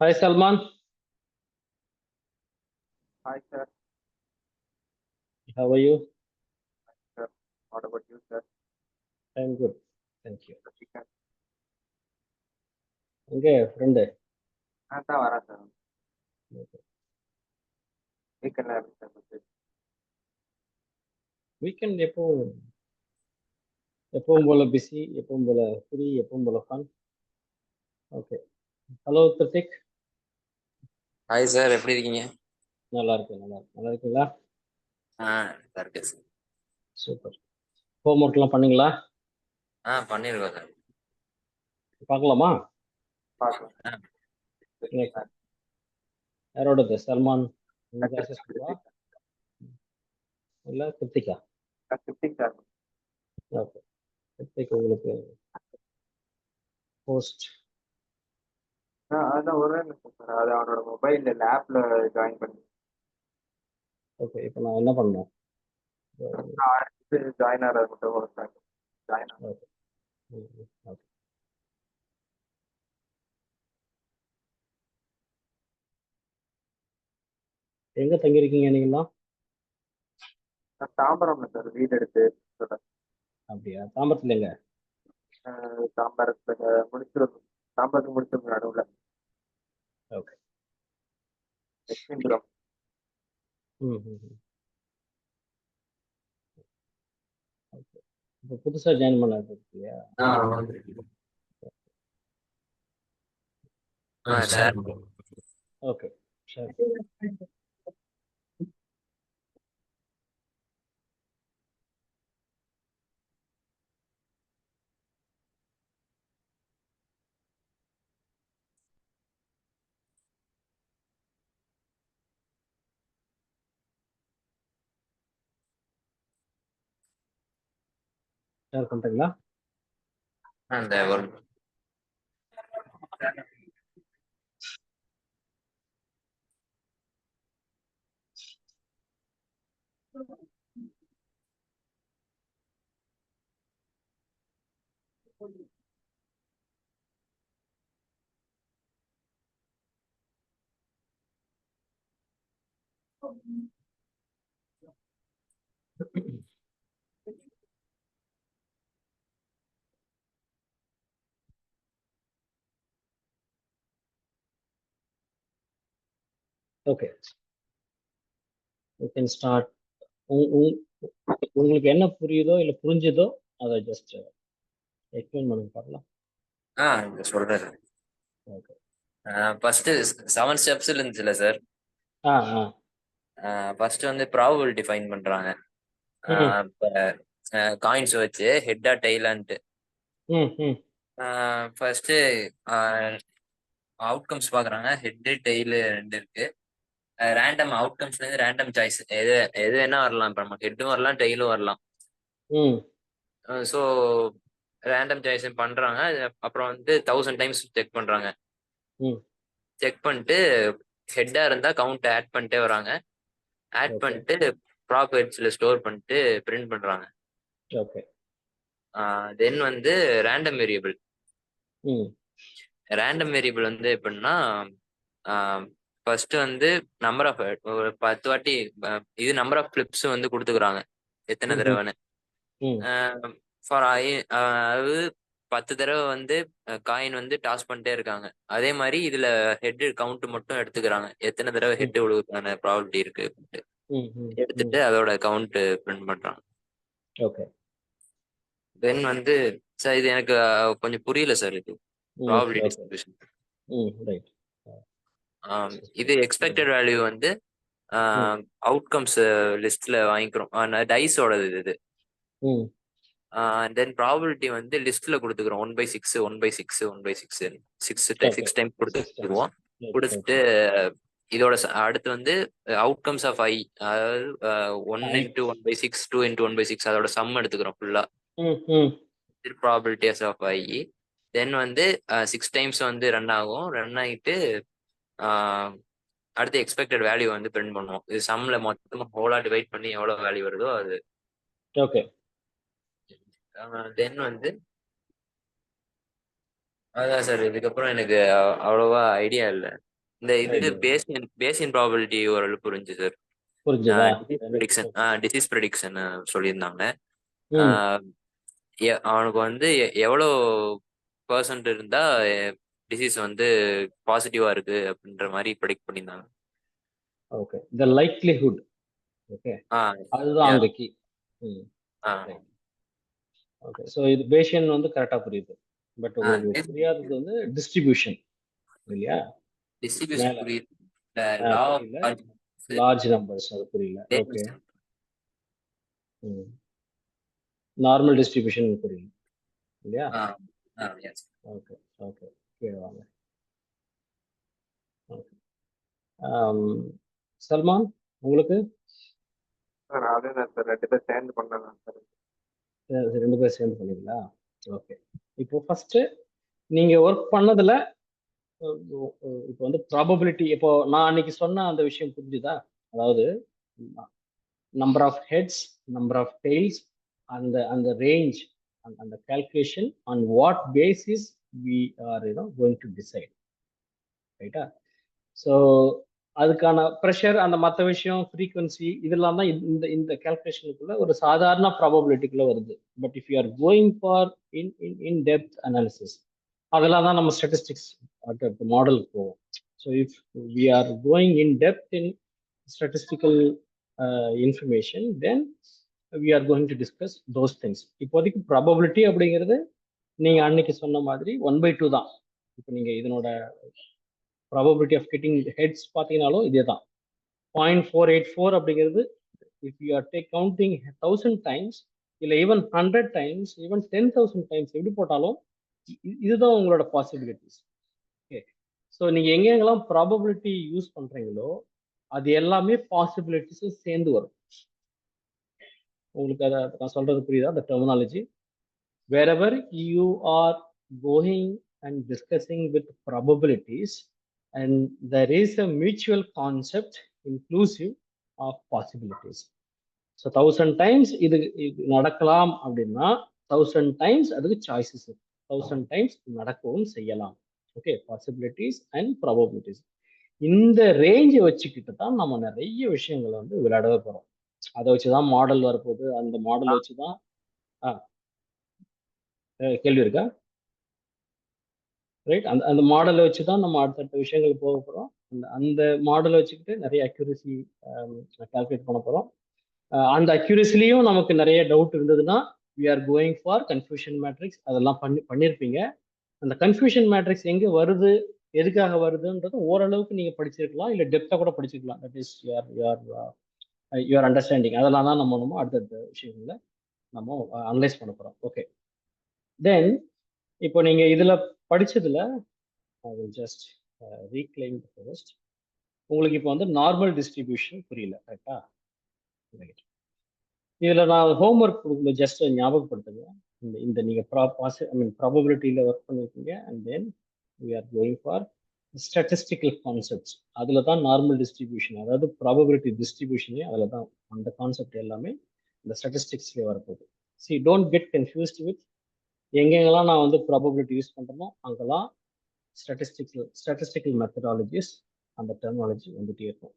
Hi Salman, Hi, sir. how are you? Sir. What about you, sir? I'm good, thank you. Weekend. எங்கே friend? தான் வரேன் sir. வீக்கெண்ட்ல எப்படி sir போச்சு? Weekend எப்பவும் போல பிஸி, எப்பவும் போல ஃப்ரீ, எப்பவும் போல fun. Okay. Hello Hrithik, hi sir, எப்படி இருக்கீங்க? நல்லா இருக்கேன். நல்லா இருக்கீங்களா? நல்லா இருக்கேன் சார். சூப்பர். ஹோம் ஒர்க்லாம் பண்ணீங்களா? பண்ணிருக்கோம் சார். பார்க்கலாமா? பார்க்கலாம். யாரோடது? சல்மான் கிளாஸஸ் இல்லை கிருத்திகா? கிருத்திக் சார். ஓகே. கிருத்திக் உங்களுக்கு போஸ்ட். அதான் ஒரு நிமிஷம் சார். அது அவனோட மொபைல் லேப்ல ஜாயின் பண்ணி. ஓகே, இப்போ நான் என்ன பண்ணேன்? ஜாயின் ஆகிறது மட்டும் ஒரு சார். ஜாயின் ஆகும். ஓகே. ஓகே. எங்க தங்கியிருக்கீங்க நீங்களாம்? தாம்பரம்ல சார் வீடு எடுத்து சொல்றேன். அப்படியா? தாம்பரத்துல எங்க? தாம்பரத்துல முடிச்சிருக்கும். தாம்பரத்துக்கு முடிச்சிருக்கும் நடுவில். ஓகே. லட்சுமிபுரம். இப்போ புதுசா ஜாயின் பண்ணது இல்லையா? சார். ஓகே, சரி. ஷேர் பண்றீங்களா? அந்த ஒரு ஓகே, யூ கேன் ஸ்டார்ட். உங்களுக்கு என்ன புரியுதோ இல்லை புரிஞ்சுதோ அதை ஜஸ்ட் எக்ஸ்பிளைன் பண்ணுங்க பார்க்கலாம். சொல்றேன் சார். ஓகே. ஃபர்ஸ்ட் 7 ஸ்டெப்ஸ் இருந்துச்சுல்ல சார். ஆ ஆ ஃபர்ஸ்ட் வந்து ப்ராபபிலிட்டி ஃபைன் பண்றாங்க. இப்போ காயின்ஸ் வச்சு ஹெட்டா டெய்லான்ட்டு. ஃபர்ஸ்ட் அவுட்கம்ஸ் பாக்குறாங்க. ஹெட் டெய்லு 2 இருக்கு. ரேண்டம் அவுட்கம்ஸ்ல இருந்து ரேண்டம் சாய்ஸ் எது எது வேணா வரலாம். இப்போ நமக்கு ஹெட்டும் வரலாம், டெய்லும் வரலாம். ஸோ ரேண்டம் சாய்ஸ் பண்றாங்க. அப்புறம் வந்து 1000 டைம்ஸ் செக் பண்றாங்க. செக் பண்ணிட்டு ஹெட்டா இருந்தா கவுண்ட் ஆட் பண்ணிட்டே வராங்க. ஆட் பண்ணிட்டு ப்ராப்பர்ட்டிஸ்ல ஸ்டோர் பண்ணிட்டு பிரிண்ட் பண்றாங்க. ஓகே. தென் வந்து ரேண்டம் வேரியபிள். ரேண்டம் வேரியபிள் வந்து எப்படின்னா ஃபர்ஸ்ட் வந்து நம்பர் ஆஃப் ஒரு 10 வாட்டி இது நம்பர் ஆஃப் கிளிப்ஸ் வந்து கொடுத்துக்கிறாங்க எத்தனை தடவைன்னு. ஃபார் அதாவது 10 தடவை வந்து காயின் வந்து டாஸ் பண்ணிட்டே இருக்காங்க. அதே மாதிரி இதுல ஹெட் கவுண்ட் மட்டும் எடுத்துக்கிறாங்க. எத்தனை தடவை ஹெட் விழுவுக்கான ப்ராபபிலிட்டி இருக்கு எடுத்துட்டு அதோட கவுண்ட் பிரிண்ட் பண்றாங்க. ஓகே. தென் வந்து சார் இது எனக்கு கொஞ்சம் புரியல சார். இது ப்ராபபிலிட்டி டிஸ்ட்ரிபியூஷன். இது எக்ஸ்பெக்டட் வேல்யூ வந்து அவுட்கம்ஸ் லிஸ்ட்ல வாங்கிக்கிறோம். டைஸோடது இது. தென் ப்ராபபிலிட்டி வந்து லிஸ்ட்ல கொடுத்துக்கிறோம். 1/6 1/6 1/6 6 டைம் கொடுத்துருவோம். கொடுத்துட்டு இதோட அடுத்து வந்து அவுட்கம்ஸ் ஆஃப் ஐ, அதாவது 1 × 1/6 2 × 1/6 அதோட சம் எடுத்துக்கிறோம் ஃபுல்லா. ப்ராபபிலிட்டிஸ் ஆஃப் ஐ. தென் வந்து 6 டைம்ஸ் வந்து ரன் ஆகும். ரன் ஆகிட்டு அடுத்து எக்ஸ்பெக்டட் வேல்யூ வந்து பிரிண்ட் பண்ணுவோம். இது சம்ல மொத்தமா ஹோலா டிவைட் பண்ணி எவ்வளவு வேல்யூ வருதோ அது. ஓகே. தென் வந்து அதான் சார், இதுக்கப்புறம் எனக்கு அவ்வளவா ஐடியா இல்லை. இந்த இது Idea. பேசின் ப்ராபபிலிட்டி ஓரளவு புரிஞ்சு சார். புரிஞ்சுதா? டிசீஸ் ப்ரெடிக்ஷன் சொல்லியிருந்தாங்க. ம் அவனுக்கு வந்து எவ்வளோ பர்சன்ட் இருந்தா டிசீஸ் வந்து பாசிட்டிவா இருக்கு அப்படின்ற மாதிரி ப்ரெடிக்ட் பண்ணியிருந்தாங்க. Okay, the likelihood. ஓகே, ஆ அதுதான் yeah. அங்க கீ. ம் ஆ ஓகே, ஸோ இது பேஷியன் வந்து கரெக்டாக புரியுது. பட் உங்களுக்கு புரியாதது வந்து டிஸ்ட்ரிபியூஷன் இல்லையா? டிஸ்ட்ரிபியூஷன் மேல புரியுது. புரியல, லார்ஜ் நம்பர்ஸ் அது புரியல. ஓகே, நார்மல் டிஸ்ட்ரிபியூஷன் புரியல இல்லையா? ஓகே ஓகே, கீழே வாங்க. ஓகே, சல்மான் உங்களுக்கு சார் அதுதான் சார் 2 பேர் சேர்ந்து பண்ணலாம் சார். 2 பேர் சேர்ந்து பண்ணீங்களா? ஓகே, இப்போ ஃபர்ஸ்ட் நீங்க ஒர்க் பண்ணதுல இப்போ வந்து ப்ராபபிலிட்டி, இப்போ நான் அன்னைக்கு சொன்ன அந்த விஷயம் புரிஞ்சுதா? அதாவது number of heads, number of tails, அந்த ரேஞ்ச், அந்த calculation on what basis we are going to decide, ரைட்டா? ஸோ அதுக்கான ப்ரெஷர், அந்த மற்ற விஷயம், ஃப்ரீக்வன்சி, இதெல்லாம் தான் இந்த இந்த கால்குலேஷனுக்குள்ள ஒரு சாதாரண ப்ராபபிலிட்டிக்குள்ள வருது. But if you are going for in depth analysis, அதெல்லாம் தான் நம்ம ஸ்டாட்டிஸ்டிக்ஸ் மாடலுக்கு போவோம். So if we are going in depth in statistical information, then we are going to discuss those things. இப்போதைக்கு ப்ராபபிலிட்டி அப்படிங்கிறது நீங்க அன்னைக்கு சொன்ன மாதிரி 1/2 தான். இப்போ நீங்க இதனோட ப்ராபபிலிட்டி ஆஃப் கெட்டிங் ஹெட்ஸ் பார்த்தீங்கன்னாலும் இதே தான் 0.484 அப்படிங்கிறது. If you R take counting 1000 times, இல்லை ஈவன் 100 டைம்ஸ், ஈவன் 10,000 டைம்ஸ் எப்படி போட்டாலும் இதுதான் உங்களோட பாசிபிலிட்டிஸ். ஓகே, ஸோ நீங்க எங்கெங்கெல்லாம் ப்ராபபிலிட்டி யூஸ் பண்றீங்களோ அது எல்லாமே பாசிபிலிட்டிஸும் சேர்ந்து வரும். உங்களுக்கு அதை நான் சொல்றது புரியுதா, அந்த terminology? wherever you are going and discussing with probabilities, and there is a mutual concept inclusive of possibilities. So 1000 times இது நடக்கலாம் அப்படின்னா 1000 times அதுக்கு சாய்ஸஸ், 1000 times நடக்கவும் செய்யலாம். ஓகே, பாசிபிலிட்டிஸ் அண்ட் ப்ராபபிலிட்டிஸ், இந்த ரேஞ்சை வச்சுக்கிட்டு தான் நம்ம நிறைய விஷயங்களை வந்து விளையாடவே போறோம். அதை வச்சுதான் மாடல் வரப்போகுது. அந்த மாடல் வச்சுதான் கேள்வி இருக்கா? ரைட், அந்த அந்த மாடலை வச்சு தான் நம்ம அடுத்தடுத்த விஷயங்கள் போக போகிறோம். அந்த அந்த மாடலை வச்சுக்கிட்டு நிறைய அக்யூரசி கால்குலேட் பண்ண போகிறோம். அந்த அக்யூரசிலையும் நமக்கு நிறைய டவுட் இருந்ததுன்னா we are going for confusion matrix. அதெல்லாம் பண்ணியிருப்பீங்க. அந்த கன்ஃபியூஷன் மேட்ரிக்ஸ் எங்கே வருது, எதுக்காக வருதுன்றது ஓரளவுக்கு நீங்கள் படிச்சிருக்கலாம், இல்லை டெப்த்தாக கூட படிச்சிருக்கலாம். That is your understanding. அதெல்லாம் தான் நம்ம அடுத்தடுத்த விஷயங்களில் நம்ம அனலைஸ் பண்ண போகிறோம். ஓகே, தென் இப்போ நீங்கள் இதில் படிச்சதுல I will just reclaim the first. உங்களுக்கு இப்போ வந்து நார்மல் டிஸ்ட்ரிபியூஷன் புரியல, கரெக்டா? இதுல நான் ஹோம்ஒர்க் கொடுக்கும்போது ஜஸ்ட் ஞாபகப்படுத்துங்க. இந்த இந்த நீங்க ப்ராபபிலிட்டியில ஒர்க் பண்ணிருக்கீங்க, and then we are going for statistical concepts. அதில் தான் நார்மல் டிஸ்ட்ரிபியூஷன், அதாவது ப்ராபபிலிட்டி டிஸ்ட்ரிபியூஷனே அதில் தான். அந்த கான்செப்ட் எல்லாமே இந்த ஸ்டாட்டிஸ்டிக்ஸ்லேயே வரப்போகுது. See, don't get confused with எங்கெங்கெல்லாம் நான் வந்து ப்ராபபிலிட்டி யூஸ் பண்ணுறோமோ அங்கெல்லாம் ஸ்டாட்டிஸ்டிக்கல் மெத்தடாலஜிஸ், அந்த டெர்மினாலஜி வந்துட்டே இருக்கும்.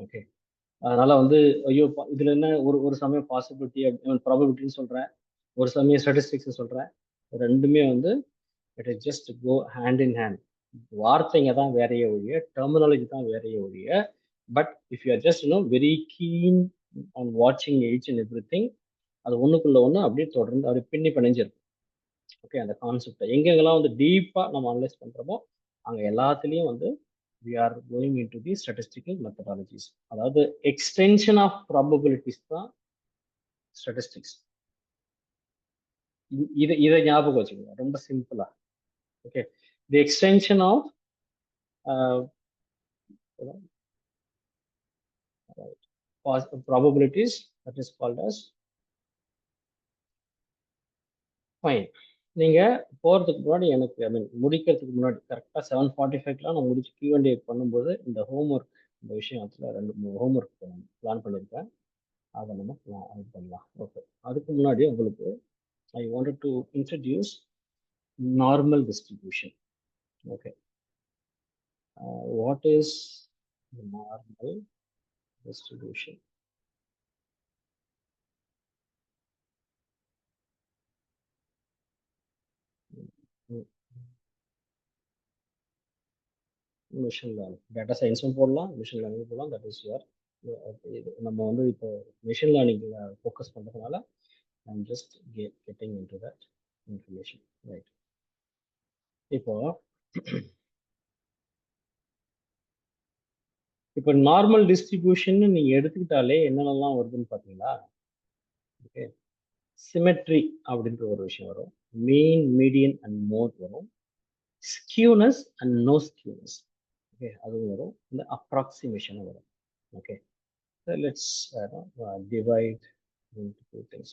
ஓகே, அதனால வந்து ஐயோ இதுல என்ன ஒரு சமயம் பாசிபிலிட்டி ப்ராபபிலிட்டின்னு சொல்றேன், ஒரு சமயம் ஸ்டாட்டிஸ்டிக்ஸ் சொல்றேன். ரெண்டுமே வந்து it is just go hand in hand. வார்த்தைங்க தான் வேறையே ஒழிய, டெர்மினாலஜி தான் வேறையே ஒழிய. But if you are just very keen on வாட்சிங் ஈச் அண்ட் எவ்ரி திங், அது ஒண்ணுக்குள்ள ஒண்ணு அப்படியே தொடர்ந்து அப்படியே பின்னி பிணைஞ்சிருக்கும். ஓகே, அந்த கான்செப்டை எங்கெங்கெல்லாம் வந்து டீப்பாக நம்ம அனலைஸ் பண்ணுறோமோ அங்கே எல்லாத்துலேயும் வந்து we are going into the statistical methodologies. அதாவது எக்ஸ்டென்ஷன் ஆஃப் ப்ராபபிலிட்டிஸ் தான் ஸ்டாட்டிஸ்டிக்ஸ். இதை ஞாபகம் வச்சுக்கோங்க, ரொம்ப சிம்பிளா. Okay, the extension of probabilities, that is called as fine. நீங்க போறதுக்கு முன்னாடி எனக்கு முடிக்கிறதுக்கு முன்னாடி கரெக்டாக 7:45 நான் முடிச்சு Q&A பண்ணும்போது இந்த ஹோம்ஒர்க், இந்த விஷயத்துல 2-3 ஹோம்ஒர்க் பிளான் பண்ணியிருக்கேன். அதை நம்ம இது பண்ணலாம். ஓகே, அதுக்கு முன்னாடி உங்களுக்கு ஐ wanted to introduce normal distribution. Okay. What is normal distribution? Machine learning, data science போடலாம், machine learning போடலாம். That is your நம்ம வந்து இப்போ machine learning focus பண்றதுனால I'm just getting into that information, right? இப்போ நார்மல் டிஸ்ட்ரிபியூஷன் நீங்க எடுத்துக்கிட்டாலே என்னென்னலாம் வருதுன்னு பாத்தீங்களா? ஓகே, சிமெட்ரி அப்படின்ற ஒரு விஷயம் வரும், மீன், மீடியன் அண்ட் மோட் வரும், skewness and no skewness, okay, அதுவும் வரும், இந்த அப்ராக்சிமேஷனும் வரும். Okay, let's divide into two things.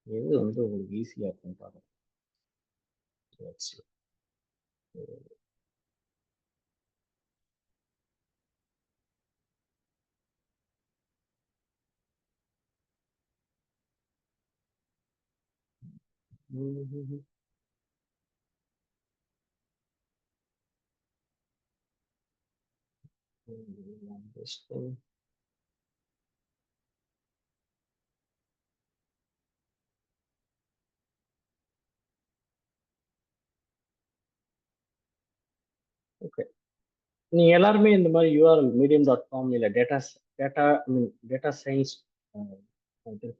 இது வந்து உங்களுக்கு ஈஸியா இருக்கும் பாருங்க. Let's see. This thing. Okay. நீங்க எல்லாருமே இந்த மாதிரி யூஆர்எல் medium.com இல்ல டேட்டா சயின்ஸ்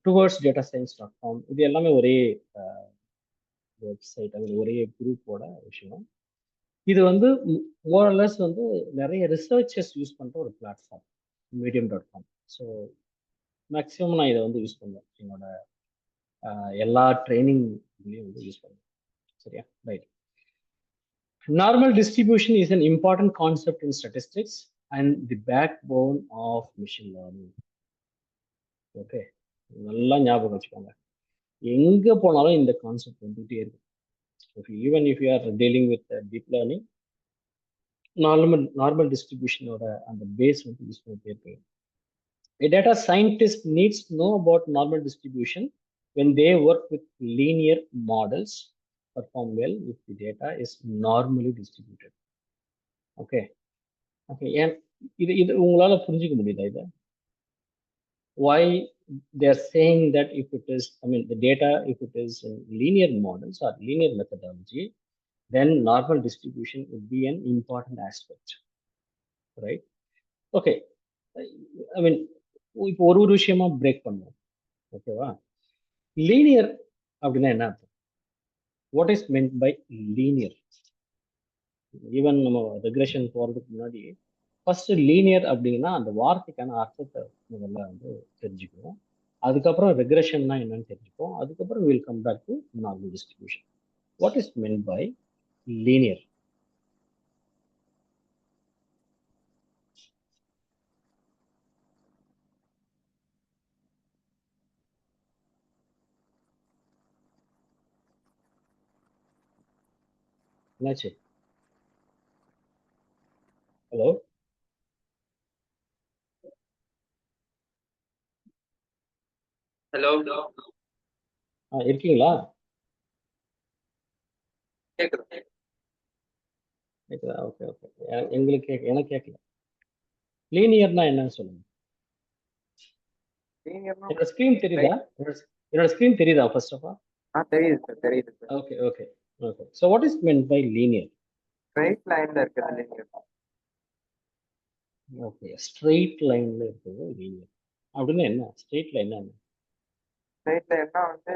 டுவர்ட்ஸ் டேட்டா சயின்ஸ்.com இது எல்லாமே ஒரே வெப்சைட், அது ஒரே குரூப்போட விஷயம். இது வந்து மோரலஸ் வந்து நிறைய ரிசர்ச்சர்ஸ் யூஸ் பண்ற ஒரு பிளாட்ஃபார்ம் medium.com. ஸோ மேக்ஸிமம் நான் இதை வந்து யூஸ் பண்ணுவேன், என்னோட எல்லா ட்ரைனிங்லையும் வந்து யூஸ் பண்ணுவேன். சரியா? Right. Normal distribution is an important concept in statistics and the backbone of machine learning. Okay, நல்லா ஞாபகம் வச்சுக்கோங்க, எங்க போனாலும் இந்த கான்செப்ட் வந்துட்டே இருக்கு. Okay, even if you are dealing with deep learning, normal distribution ஓட அந்த பேஸ் வந்து யூஸ் பண்ணிட்டே இருக்கு. A data scientist needs to know about normal distribution when they work with linear models perform well if the data is normally distributed. Okay. Okay, ஏன் இது உங்களால புரிஞ்சுக்க முடியுதா? இதை why they are saying that if it is, the data, if it is in linear models or linear methodology, then normal distribution would be an important aspect, right? Okay, இப்போ ஒரு விஷயமா break பண்ணுவோம். ஓகேவா? லீனியர் அப்படின்னா என்ன அர்த்தம்? What is meant by linear? Even நம்ம regression போறதுக்கு முன்னாடி ஃபர்ஸ்ட் லீனியர் அப்படின்னா அந்த வார்த்தைக்கான அர்த்தத்தை முதல்ல வந்து தெரிஞ்சுக்கணும். அதுக்கப்புறம் ரெக்ரெஷன்னா என்னன்னு தெரிஞ்சுப்போம். அதுக்கப்புறம் will come back to normal distribution. What is meant by linear? என்னாச்சு? ஹலோ, ஹலோ, இருக்கீங்களா? கேக்குது. கேக்குதா? ஓகே ஓகே, எங்களுக்கு எனக்கு கேட்கல. லீனியர்னா என்னன்னு சொல்லுங்க. லீனியர்னா என்னோட ஸ்கிரீன் தெரியுதா? என்னோட ஸ்கிரீன் தெரியுதா ஃபர்ஸ்ட் ஆஃப் ஆல்? தெரியுது சார், தெரியுது sir. Okay okay okay. So what is meant by linear? Straight லைன்ல இருக்கிறது லீனியர். ஓகே, ஸ்ட்ரெயிட் லைன்ல இருக்கிறது லீனியர் அப்படின்னா என்ன? ஸ்ட்ரெயிட் லைன்னா என்ன? ஸ்ட்ரைட் லைன்னா வந்து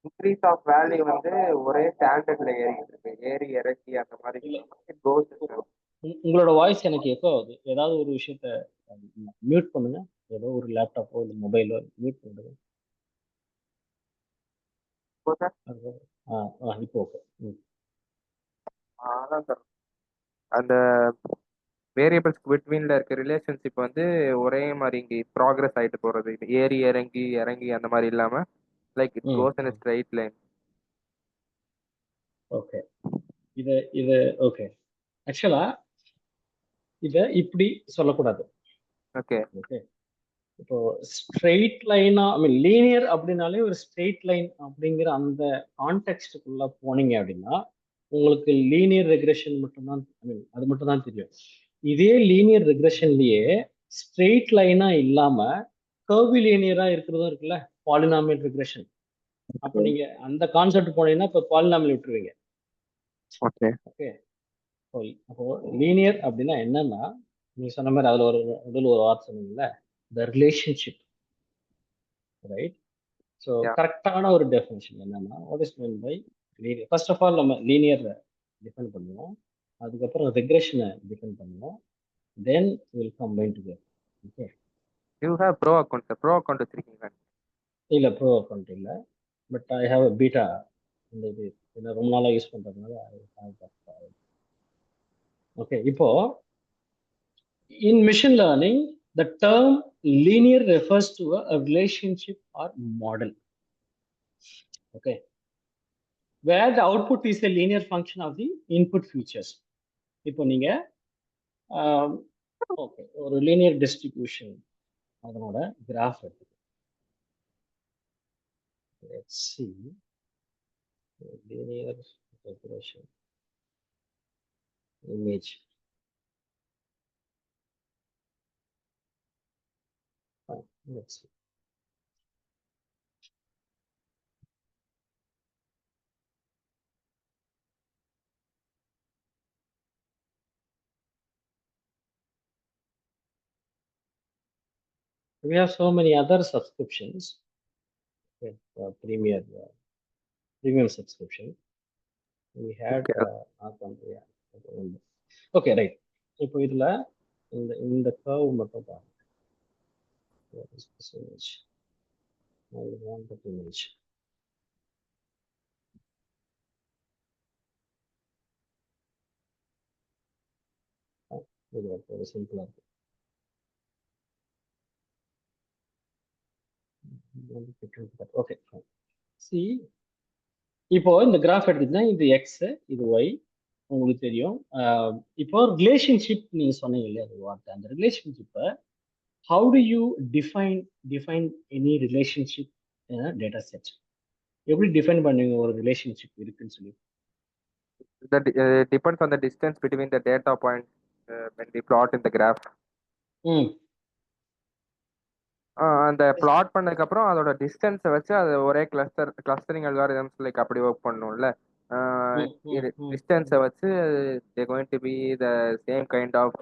இன்க்ரீஸ் ஆஃப் வேல்யூ வந்து ஒரே ஸ்டாண்டர்ட்ல ஏறிட்டு இருக்கு, ஏறி இறக்கி அந்த மாதிரி உங்களோட வாய்ஸ் எனக்கு எக்கோ ஆகுது. ஏதாவது ஒரு விஷயத்த மியூட் பண்ணுங்க, ஏதோ ஒரு லேப்டாப்போ இல்லை மொபைலோ மியூட் பண்ணுங்க. இப்போ ஓகே. அதான் சார், அந்த வேரியபிள்ஸ் பிட்வீன்ல இருக்க ரிலேஷன்ஷிப் வந்து ஒரே மாதிரி இங்கே ப்ராக்ரஸ் ஆகிட்டு போறது, ஏறி இறங்கி இறங்கி அந்த மாதிரி இல்லாம like it goes in straight line. Okay, இது ஓகே. ஆக்சுவலா இதை இப்படி சொல்லக்கூடாது. ஓகே ஓகே, இப்போ ஸ்ட்ரெயிட் லைனா ஐ மீன் லீனியர் அப்படின்னாலே ஒரு ஸ்ட்ரெயிட் லைன் அப்படிங்கிற அந்த கான்டெக்ட்டுக்குள்ள போனீங்க அப்படின்னா உங்களுக்கு லீனியர் ரெக்ரெஷன் மட்டும்தான் ஐ மீன் அது மட்டும் தான் தெரியும். இதே லீனியர் ரெக்ரெஷன்லயே ஸ்ட்ரெயிட் லைனா இல்லாம கர்வி லீனியரா இருக்கிறதும் இருக்குல்ல, பாலினாமியல் ரெக்ரெஷன். அப்ப நீங்க அந்த கான்செப்ட் போனீங்கன்னா இப்போ பாலினாமியல் விட்டுருவீங்க. ஓகே ஓகே, அப்போ லீனியர் அப்படின்னா என்னன்னா, நீங்க சொன்ன மாதிரி அதுல ஒரு வார்த்தை சொன்னீங்கல்ல, the relationship, right? So Yeah. கரெக்டான ஒரு டெஃபினேஷன் என்னன்னா, what is mean by linear? First of all நம்ம லீனியர் டிஃபைன் பண்ணுவோம், அதுக்கப்புறம் ரெக்ரெஷனை டிஃபைன் பண்ணுவோம், then will combine together. Okay, you have pro account வச்சிருக்கீங்க? இல்ல ப்ரோ அக்கௌண்ட் இல்ல, but I have a beta. இந்த இது என்ன ரொம்ப நாளா யூஸ் பண்றதுனால ஓகே. இப்போ in machine learning, the term linear refers to a relationship or model, okay, where the output is a linear function of the input features. இப்போ நீங்க okay ஒரு linear distribution அதனோட graph எடுத்து, let's see linear regression image. Let's see. We have so many other subscriptions. Okay, premium subscription. We had okay, right. இப்போ இதுல இந்த curve மட்டும் பாருங்க. What is this image? I want that image. இது ஒரு சிம்பிளா இருக்கு. ஓகே, see, இப்போ இந்த கிராஃப் எடுத்துக்கிட்டா இது எக்ஸ், இது ஒய், உங்களுக்கு தெரியும். இப்போ ரிலேஷன்ஷிப் நீங்க சொன்னீங்க இல்லையா, அது வார்த்தை. அந்த ரிலேஷன்ஷிப்பை how do you define any relationship in a data set? எப்படி டிஃபைன் பண்ணுவீங்க ஒரு ரிலேஷன்ஷிப் இருக்குன்னு சொல்லி? That depends on the distance between the data point when we plot in the graph. அந்த பிளாட் பண்ணதுக்கு அப்புறம் அதோட டிஸ்டன்ஸை வச்சு அது ஒரே கிளஸ்டரிங் அல்காரிதம்ஸ் லைக் அப்படி ஒர்க் பண்ணும்ல. டிஸ்டன்ஸை வச்சு they going to be the same kind of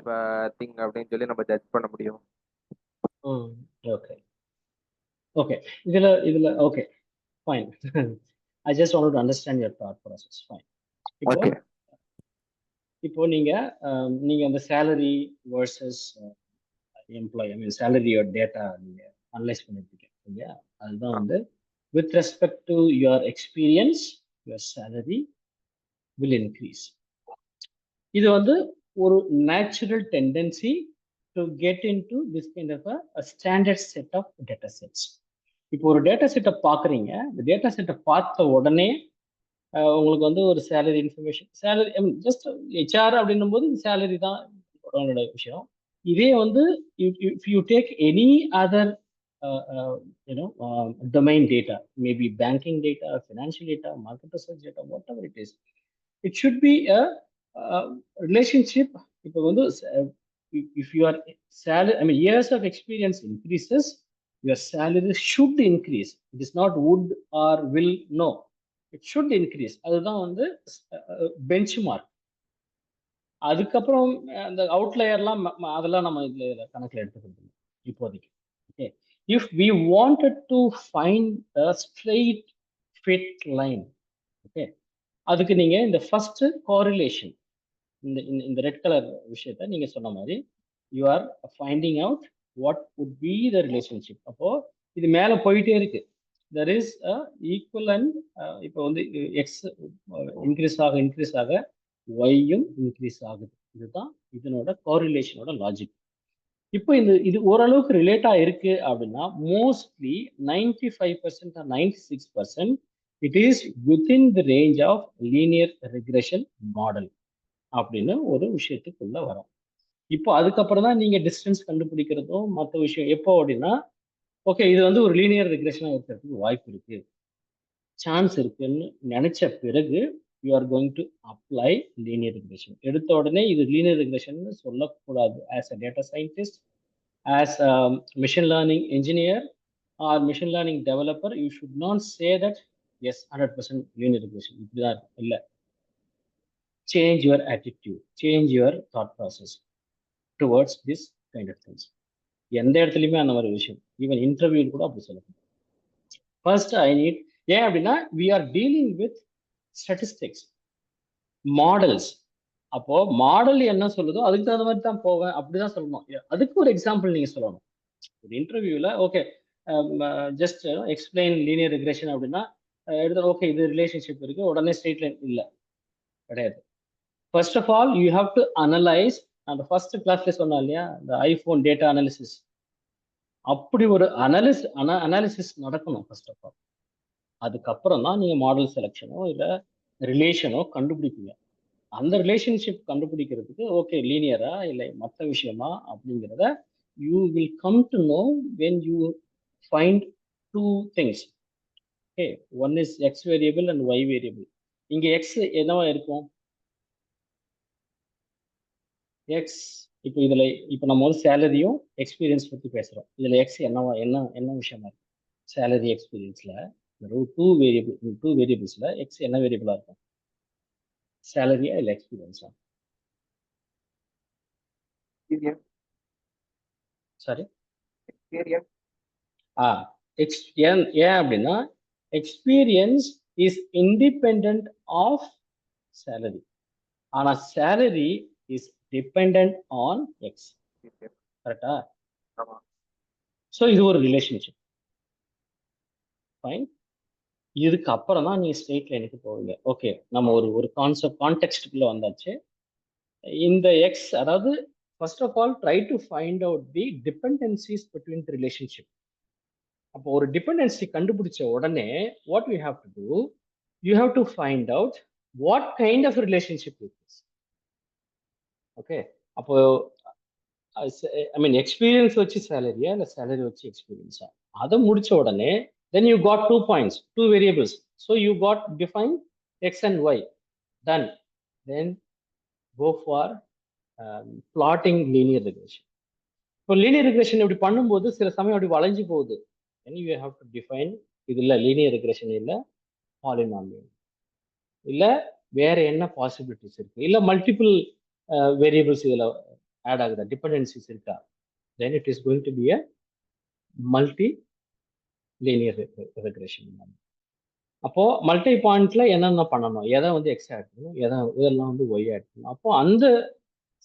thing அப்படின்னு சொல்லி நம்ம ஜட்ஜ் பண்ண முடியும். ஓகே ஓகே, இதுல okay fine. I just wanted to understand your thought process. Fine. இப்போ நீங்க அந்த salary versus employee, I mean salary or data நீங்க அனலைஸ் பண்ணிருக்கீங்க இல்லையா? அதுதான் வந்து with respect to your experience, your salary will increase. இது வந்து ஒரு natural tendency to get into this kind of a standard set of data sets. இப்போ ஒரு டேட்டா செட்டை பார்க்குறீங்க, இந்த டேட்டா செட்டை பார்த்த உடனே உங்களுக்கு வந்து ஒரு சேலரி இன்ஃபர்மேஷன், சேலரி ஐ மீன் ஜஸ்ட் ஹெச்ஆர் அப்படின்னும் போது சேலரி தான் அவங்களோட விஷயம். இதே வந்து if you take any other domain data, maybe banking data, financial data, market research data, whatever it is, it should be a relationship. இப்போ வந்து if your salary, I mean years of experience increases, your salary should increase. It is not would or will, no, it should increase. அதுதான் வந்து benchmark. அதுக்கப்புறம் அந்த அவுட்லயர்லாம் அதெல்லாம் நம்ம இதுல கணக்கில் எடுத்துக்கிறது இப்போதைக்கு. Okay, if we wanted to find a straight fit line, okay, அதுக்கு நீங்க இந்த ஃபர்ஸ்ட் கோரிலேஷன், இந்த ரெட் கலர் விஷயத்த நீங்க சொன்ன மாதிரி you are finding out what would be the relationship. அப்போ இது மேல போயிட்டே இருக்கு. There is a equivalent. இப்போ வந்து எக்ஸ் இன்க்ரீஸ் ஆக ஒய்யும் இன்க்ரீஸ் ஆகுது. இதுதான் இதனோட கோரிலேஷனோட லாஜிக். இப்போ இது ஓரளவுக்கு ரிலேட்டா இருக்கு அப்படின்னா mostly 95% or 96% it is within the range of linear regression model அப்படின்னு ஒரு விஷயத்துக்குள்ள வரும். இப்போ அதுக்கப்புறம் தான் நீங்க டிஸ்டன்ஸ் கண்டுபிடிக்கிறதும் மற்ற விஷயம். எப்போ அப்படின்னா, ஓகே இது வந்து ஒரு லீனியர் ரெக்ரெஷனாக இருக்கிறதுக்கு வாய்ப்பு இருக்கு, சான்ஸ் இருக்குன்னு நினைச்ச பிறகு you are going to apply linear regression. எடுத்த உடனே இது லீனியர் ரெக்ரெஷன் சொல்லக்கூடாது. As a data scientist, as a machine learning engineer or machine learning developer, you should not say that yes 100% linear regression இப்படிதான் இருக்கு. இல்லை, change your attitude, change your thought process towards this kind of things. எந்த இடத்துலையுமே அந்த மாதிரி விஷயம், even interview கூட அப்படி சொல்லணும். ஃபர்ஸ்ட் ஐ நீட், ஏன் அப்படின்னா we are dealing with statistics, models. அப்போ மாடல் என்ன சொல்லுதோ அதுக்கு தகுந்த மாதிரி தான் போவேன் அப்படிதான் சொல்லணும். அதுக்கு ஒரு எக்ஸாம்பிள் நீங்க சொல்லணும். ஒரு இன்டர்வியூல okay just explain linear regression அப்படின்னா எடுத்து ஓகே இது ரிலேஷன்ஷிப் இருக்கு உடனே ஸ்ட்ரெயிட் லைன் இல்லை, கிடையாது. First of all you have to analyse. அந்த ஃபர்ஸ்ட் கிளாஸ்ல சொன்னா இல்லையா, இந்த ஐஃபோன் டேட்டா அனாலிசிஸ், அப்படி ஒரு அனாலிசிஸ் நடக்கணும் ஃபர்ஸ்ட் ஆஃப் ஆல். அதுக்கப்புறம் தான் நீங்க மாடல் செலெக்ஷனோ இல்லை ரிலேஷனோ கண்டுபிடிப்பீங்க. அந்த ரிலேஷன்ஷிப் கண்டுபிடிக்கிறதுக்கு ஓகே லீனியரா இல்லை மற்ற விஷயமா அப்படிங்கிறத you will come to know when you find two things. Okay, one is X variable and Y variable. இங்க எக்ஸ் என்னவா இருக்கும்? எக்ஸ் இப்போ இதுல இப்போ நம்ம வந்து சேலரியும் எக்ஸ்பீரியன்ஸ் பத்தி பேசுறோம். இதுல எக்ஸ் என்னவா என்ன விஷயமா இருக்கு? சேலரி எக்ஸ்பீரியன்ஸ்ல டூ வேரியபிள்ஸ்ல எக்ஸ் என்ன வேரியபிளா இருக்கும்? சேலரியா இல்லை எக்ஸ்பீரியன்ஸா? சாரி, ஏன் அப்படின்னா experience is independent of salary, ஆனா salary is depend on X. கரெக்டா? ஸோ இது ஒரு ரிலேஷன்ஷிப். ஃபைன். இதுக்கு அப்புறம் தான் நீங்க ஸ்ட்ரெயிட் லைனுக்கு போவீங்க. ஓகே, நம்ம ஒரு கான்டெக்ஸ்டுக்குள்ள வந்தாச்சு. இந்த எக்ஸ், அதாவது first of all try to find out the dependencies between the relationship. அப்போ ஒரு டிபெண்டன்சி கண்டுபிடிச்ச உடனே what you have to do, you have to find out what kind of relationship it is. Okay, அப்போ I mean experience வச்சு சேலரியா இல்லை salary வச்சு எக்ஸ்பீரியன்ஸா, அதை முடிச்ச உடனே then you got 2 points, 2 variables, so you got defined x and y. Done. Then go for plotting linear regression. இப்போ linear regression இப்படி பண்ணும்போது சில சமயம் அப்படி வளைஞ்சு போகுது. then you have to define இது இல்லை linear regression இல்லை polynomial, இல்லை வேற என்ன பாசிபிலிட்டிஸ் இருக்கு, இல்லை மல்டிபிள் வேரியபிள்ஸ் இதில் ஆட் ஆகுதா, டிபெண்டன்சிஸ் இருக்கா, then it is going to be a multi linear regression. அப்போ மல்டி பாயிண்ட்ல என்னென்ன பண்ணணும், எதை வந்து எக்ஸ் ஆட் பண்ணணும், இதெல்லாம் வந்து ஒய் ஆட் பண்ணணும். அப்போ அந்த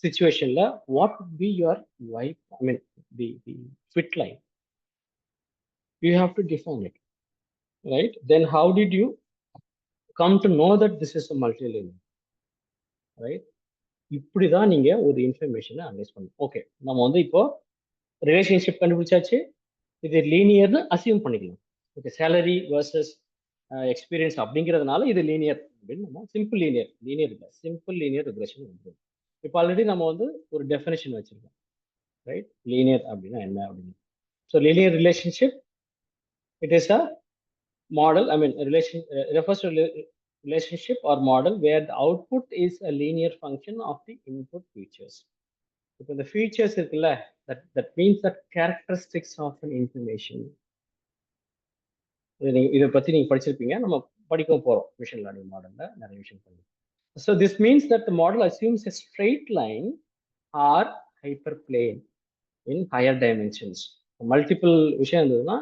சுச்சுவேஷன்ல what would be your y, I mean the fit line, you have to define it, right? Then how did you come to know that this is a multilinear, right? இப்படிதான் நீங்க ஒரு இன்ஃபர்மேஷனை analyse பண்ணணும். Okay, நம்ம வந்து இப்போ relationship கண்டுபிடிச்சாச்சு, இது லீனியர்னு அசியூம் பண்ணிக்கலாம். ஓகே, சேலரி வர்சஸ் எக்ஸ்பீரியன்ஸ் அப்படிங்கிறதுனால இது லீனியர் அப்படின்னு நம்ம சிம்பிள் லீனியர் இல்லை சிம்பிள் லீனியர் ரெக்ரெஷன் வந்துடும். இப்போ ஆல்ரெடி நம்ம வந்து ஒரு டெஃபினேஷன் வச்சிருக்கோம், ரைட்? லீனியர் அப்படின்னா என்ன அப்படின்னு. So linear relationship, it is a model, I mean refers to relationship or model where the output is a linear function of the input features. இப்போ இந்த ஃபீச்சர்ஸ் இருக்குல்ல, that means the characteristics of an information. இதை பத்தி நீங்க படிச்சிருப்பீங்க, நம்ம படிக்க போறோம் மிஷின் லேர்னிங் மாடல்ல நிறைய விஷயம் பண்ணி. So this means that the model assumes a straight line or hyperplane in higher dimensions. Multiple விஷயம் இருந்ததுன்னா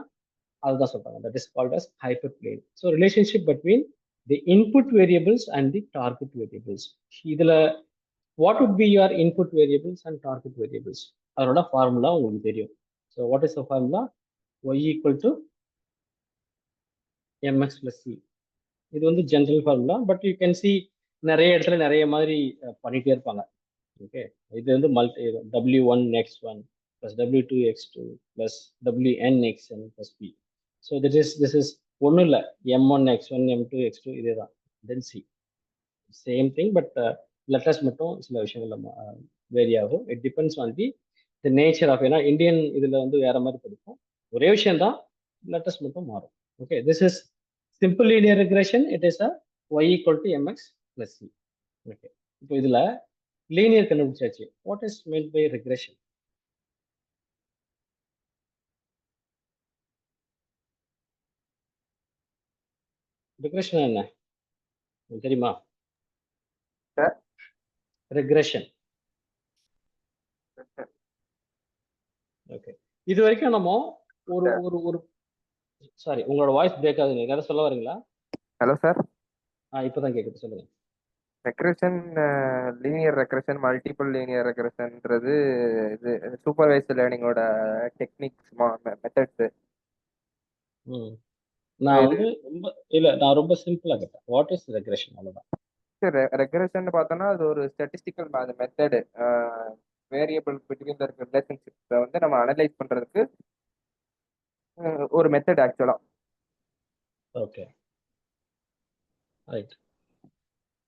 அதுதான் சொல்றாங்க, that is called as hyperplane. So relationship between the input variables and the target variables. இதுல what would be your input variables and target variables? அதோட formula உங்களுக்கு தெரியும். So what is the formula? Y equal to mx plus c. இது வந்து general formula, but you can see நிறைய இடத்துல நிறைய மாதிரி பண்ணிட்டே இருப்பாங்க. ஓகே, இது வந்து w1 x1 plus w2 x2 plus wn xn plus p. So this is ஒன்றும் இல்லை, m1 x1 m2 x2 இதே தான். Then see same thing, but letters மட்டும் சில விஷயங்கள்ல வேரி ஆகும். It depends on the nature of, ஏன்னா இந்தியன் இதில் வந்து வேற மாதிரி படிக்கும். ஒரே விஷயம் தான், லெட்டர்ஸ் மட்டும் மாறும். Okay, this is simple linear regression. It is a y equal to mx plus c. Okay, இப்போ இதில் லீனியர் கண்டுபிடிச்சாச்சு. What is mean by regression? Regression என்ன உங்களுக்கு தெரியுமா? Sir regression. ஓகே, இது வரைக்கும் நம்ம ஒரு ஒரு ஒரு சாரி, உங்களோட வாய்ஸ் பிரேக் ஆகுது. நீங்க எதாவது சொல்ல வரீங்களா? Hello sir. இப்போதான் கேட்குது, சொல்லுங்க. Regression, linear regression, multiple linear ரெக்ரெஷன்ன்றது இது சூப்பர்வைஸ்டு லேர்னிங்கோட டெக்னிக்ஸ், மெத்தட்ஸ். ம் நான் வந்து ரொம்ப இல்லை, நான் ரொம்ப சிம்பிளாக கேட்டேன். வாட் இஸ் ரெக்ரெஷன், அவ்வளோதான். ரெக்ரெஷன் பார்த்தோன்னா அது ஒரு statistical method. Variable between the ரிலேஷன்ஷிப்பை வந்து நம்ம அனலைஸ் பண்ணுறதுக்கு ஒரு மெத்தட் ஆக்சுவலாக. Okay, right.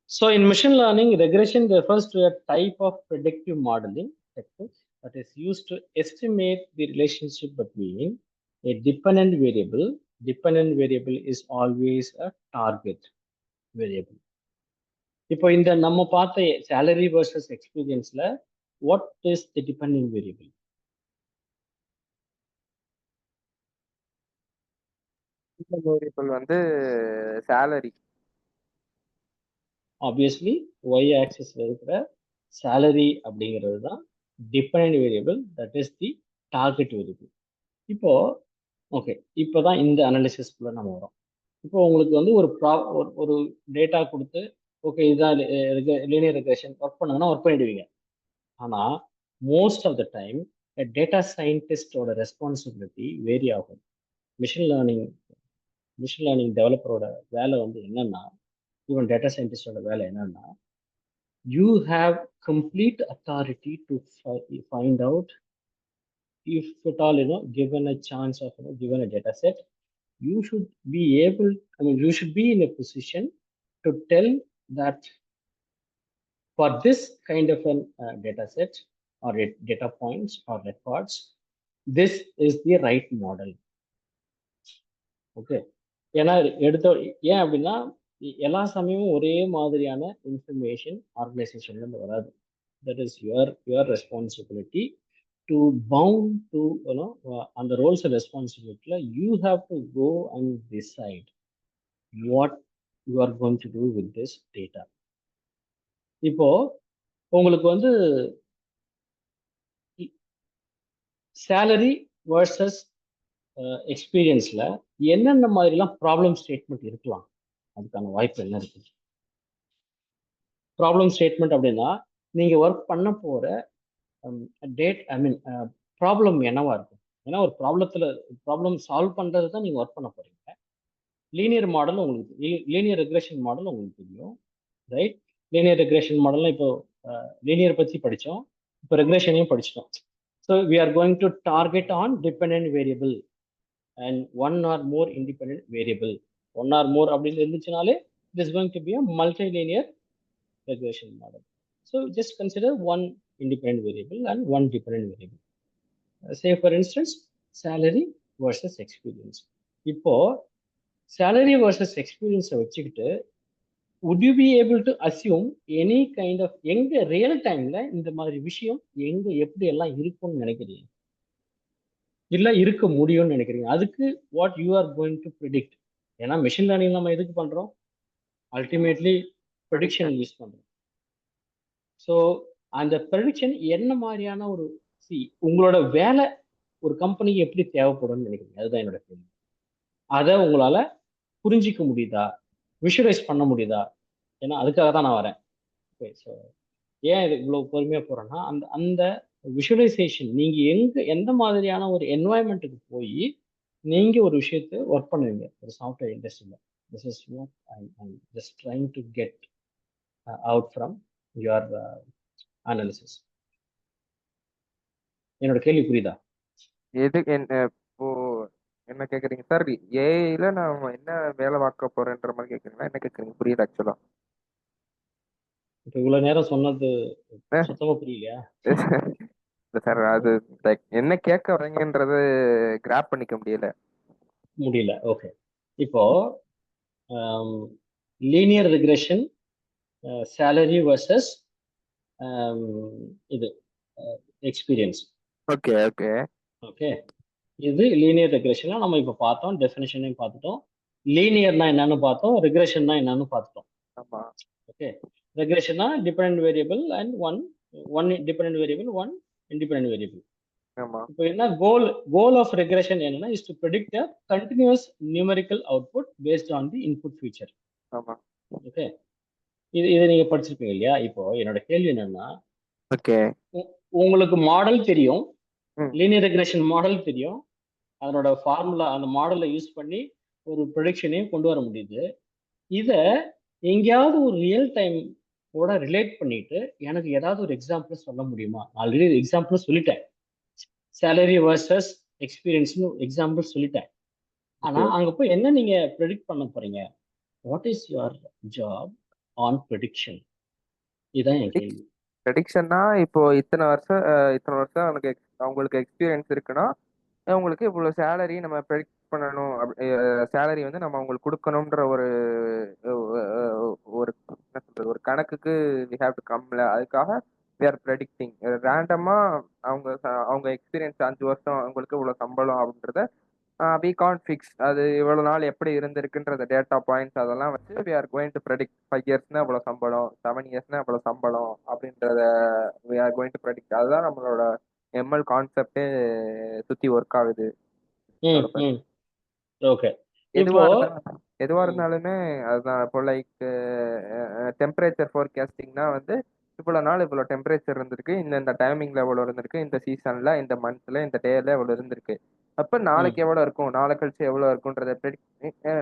So in machine learning, regression refers to a type of predictive modeling technique that is used to estimate the relationship between a dependent variable. Dependent variable is always a target variable. இப்போ இந்த நம்ம பார்த்த salary versus experienceல what is the dependent variable? Variable வந்து salary. Obviously y ஆக்சிஸ்ல இருக்கிற salary அப்படிங்கிறது தான் dependent variable, that is the target variable. இப்போ okay, இப்போதான் இந்த அனாலிசிஸ்குள்ள நம்ம வரோம். இப்போ உங்களுக்கு வந்து ஒரு டேட்டா கொடுத்து, ஓகே இதுதான் லீனியர் ரெக்ரெஷன் ஒர்க் பண்ணுங்கன்னா ஒர்க் பண்ணிடுவீங்க. ஆனால் most of the time data சயின்டிஸ்டோட ரெஸ்பான்சிபிலிட்டி வேரி ஆகும். மிஷின் லேர்னிங் டெவலப்பரோட வேலை வந்து என்னன்னா, ஈவன் டேட்டா சயின்டிஸ்டோட வேலை என்னன்னா, you have complete authority to find out if at all, given a chance of, given a data set, you should be able, you should be in a position to tell that for this kind of a data set or data points or records, this is the right model. Okay, ஏன்னா ஏன் அப்படின்னா எல்லா சமயமும் ஒரே மாதிரியான information ஆர்கனைசேஷன்லேருந்து வராது. That is your responsibility to bound to, on the roles and responsibility, you have to go and decide what you are going to do with this data. இப்போ உங்களுக்கு வந்து சேலரி வர்சஸ் எக்ஸ்பீரியன்ஸ்ல என்னென்ன மாதிரிலாம் ப்ராப்ளம் ஸ்டேட்மெண்ட் இருக்கலாம், அதுக்கான வாய்ப்பு என்ன இருக்கு? ப்ராப்ளம் ஸ்டேட்மெண்ட் அப்படின்னா நீங்க ஒர்க் பண்ண போற ப்ராப்ளம் என்னவா இருக்கும்? ஏன்னா ஒரு ப்ராப்ளம் சால்வ் பண்றது தான் நீங்க ஒர்க் பண்ண போறீங்க. லீனியர் மாடல் உங்களுக்கு, லீனியர் ரெக்ரெஷன் மாடல் உங்களுக்கு தெரியும், ரைட்? லீனியர் ரெக்ரெஷன் மாடல்ல இப்போ லீனியர் பற்றி படித்தோம், இப்போ ரெக்ரெஷனையும் படிச்சிட்டோம். So we are going to target on dependent variable and one or more independent variable. One or more அப்படின்னு இருந்துச்சுனாலே it is going to be a multi linear regression model. So just consider one independent variable and one dependent variable. Say for instance, salary versus experience. இப்போ salary versus experience வச்சுக்கிட்டு would you be able to assume any kind of எங்க real டைம்ல இந்த மாதிரி விஷயம் எங்க எப்படி எல்லாம் இருக்கும்னு நினைக்கிறீங்க, இல்ல இருக்க முடியும்னு நினைக்கிறீங்க? அதுக்கு what you are going to predict. ஏன்னா மெஷின் லேர்னிங் நம்ம எதுக்கு பண்றோம்? அல்டிமேட்லி ப்ரெடிக்ஷன் யூஸ் பண்றோம். ஸோ அந்த ப்ரெடிக்ஷன் என்ன மாதிரியான ஒரு உங்களோட வேலை ஒரு கம்பெனிக்கு எப்படி தேவைப்படும்னு நினைக்கிறீங்க? அதுதான் என்னோட கேள்வி. அதை உங்களால புரிஞ்சிக்க முடியுதா, விஷுவலைஸ் பண்ண முடியுதா? ஏன்னா அதுக்காக தான் நான் வரேன். ஓகே, ஸோ ஏன் இது இவ்வளோ பொறுமையாக போகிறேன்னா, அந்த விஷுவலைசேஷன் நீங்கள் எந்த மாதிரியான ஒரு என்வாயன்மெண்ட்டுக்கு போய் நீங்கள் ஒரு விஷயத்தை ஒர்க் பண்ணுவீங்க ஒரு சாஃப்ட்வேர் இண்டஸ்ட்ரியில். This is what I just trying to get out from your analysis. என்னோட கேள்வி புரியுதா? இப்போ என்ன கேக்குறீங்க சார்? ஏஐல நான் என்ன வேலை பார்க்க போறேன்ற மாதிரி கேக்குறீங்களா? என்ன கேக்குறீங்க? புரியுது ஆக்சுவலா. இப்போ இவ்வளவு நேரம் சொன்னது சுத்தமா புரியலையா? சார் அது லைக் என்ன கேட்க வரீங்கன்றது கிராப் பண்ணிக்க முடியல. ஓகே. இப்போ லீனியர் ரிக்ரெஷன், சேலரி வர்சஸ் இது எக்ஸ்பீரியன்ஸ். ஓகே ஓகே ஓகே, இது லீனியர் ரெக்ரெஷனா நம்ம இப்போ பார்த்தோம், டெஃபினேஷனையும் பார்த்துட்டோம். லீனியர்னா என்னன்னு பார்த்தோம், ரெக்ரெஷன்னா என்னன்னு பார்த்துட்டோம். ஆமா ஓகே, ரெக்ரெஷனா dependent variable and one dependent variable, one independent variable. ஆமா இப்போ என்ன கோல் ஆஃப் ரெக்ரெஷன் என்னன்னா is to predict a continuous numerical output based on the input feature. ஆமா ஓகே, இதை நீங்க படிச்சிருப்பீங்க இல்லையா? இப்போ என்னோட கேள்வி என்னன்னா, ஓகே உங்களுக்கு மாடல் தெரியும், ம் லீனியர் ரெக்ரெஷன் மாடல் தெரியும், அதனோட ஃபார்முலா அந்த மாடலை யூஸ் பண்ணி ஒரு ப்ரொடிக்ஷனையும் கொண்டு வர முடியுது. இதை எங்கேயாவது ஒரு ரியல் டைம் கூட ரிலேட் பண்ணிட்டு எனக்கு ஏதாவது ஒரு எக்ஸாம்பிள் சொல்ல முடியுமா? ஆல்ரெடி எக்ஸாம்பிள் சொல்லிட்டேன், சேலரி வர்சஸ் எக்ஸ்பீரியன்ஸ்னு எக்ஸாம்பிள் சொல்லிட்டேன். ஆனா அங்க போய் என்ன நீங்க ப்ரெடிக்ட் பண்ண போறீங்க? What is your job on prediction? இதுதான் என் கேள்வி. ப்ரெடிக்ஷன்னா இப்போ இத்தனை வருஷம் எனக்கு அவங்களுக்கு எக்ஸ்பீரியன்ஸ் இருக்குன்னா அவங்களுக்கு இவ்வளோ சேலரி நம்ம ப்ரெடிக்ட் பண்ணணும், சேலரி வந்து நம்ம அவங்களுக்கு கொடுக்கணுன்ற ஒரு ஒரு என்ன சொல்றது ஒரு கணக்குக்கு வி ஹேவ் டு கம்ல, அதுக்காக வி ஆர் ப்ரெடிக்டிங் ரேண்டமா. அவங்க எக்ஸ்பீரியன்ஸ் 5 வருஷம் அவங்களுக்கு இவ்வளோ சம்பளம் அப்படின்றத வி கான்ட் ஃபிக்ஸ். அது இவ்வளவு நாள் எப்படி இருந்திருக்குன்ற டேட்டா பாயிண்ட்ஸ் அதெல்லாம் வச்சு we are going to predict 5 இயர்ஸ்னா இவ்வளவு சம்பளம், 7 இயர்ஸ்னா இவ்வளவு சம்பளம் அப்படின்றத we are going to predict. அதுதான் நம்மளோட எம்எல் கான்செப்டே சுத்தி ஒர்க் ஆகுது. ஓகே, எதுவா இப்போ இருந்தாலும் எதுவா இருந்தாலுமே அதுதான். இப்போ லைக் டெம்பரேச்சர் ஃபோர்காஸ்டிங்னா வந்து இவ்வளவு நாள் இவ்வளவு டெம்பரேச்சர் இருந்திருக்கு, இந்த டைமிங்ல எவ்வளவு இருந்திருக்கு, இந்த சீசன்ல இந்த மந்த்ல இந்த டேல எவ்வளவு இருந்திருக்கு, அப்ப நாளைக்கு எவ்வளவு இருக்கும், நாளை கழிச்சு எவ்வளவு இருக்கும்ன்றத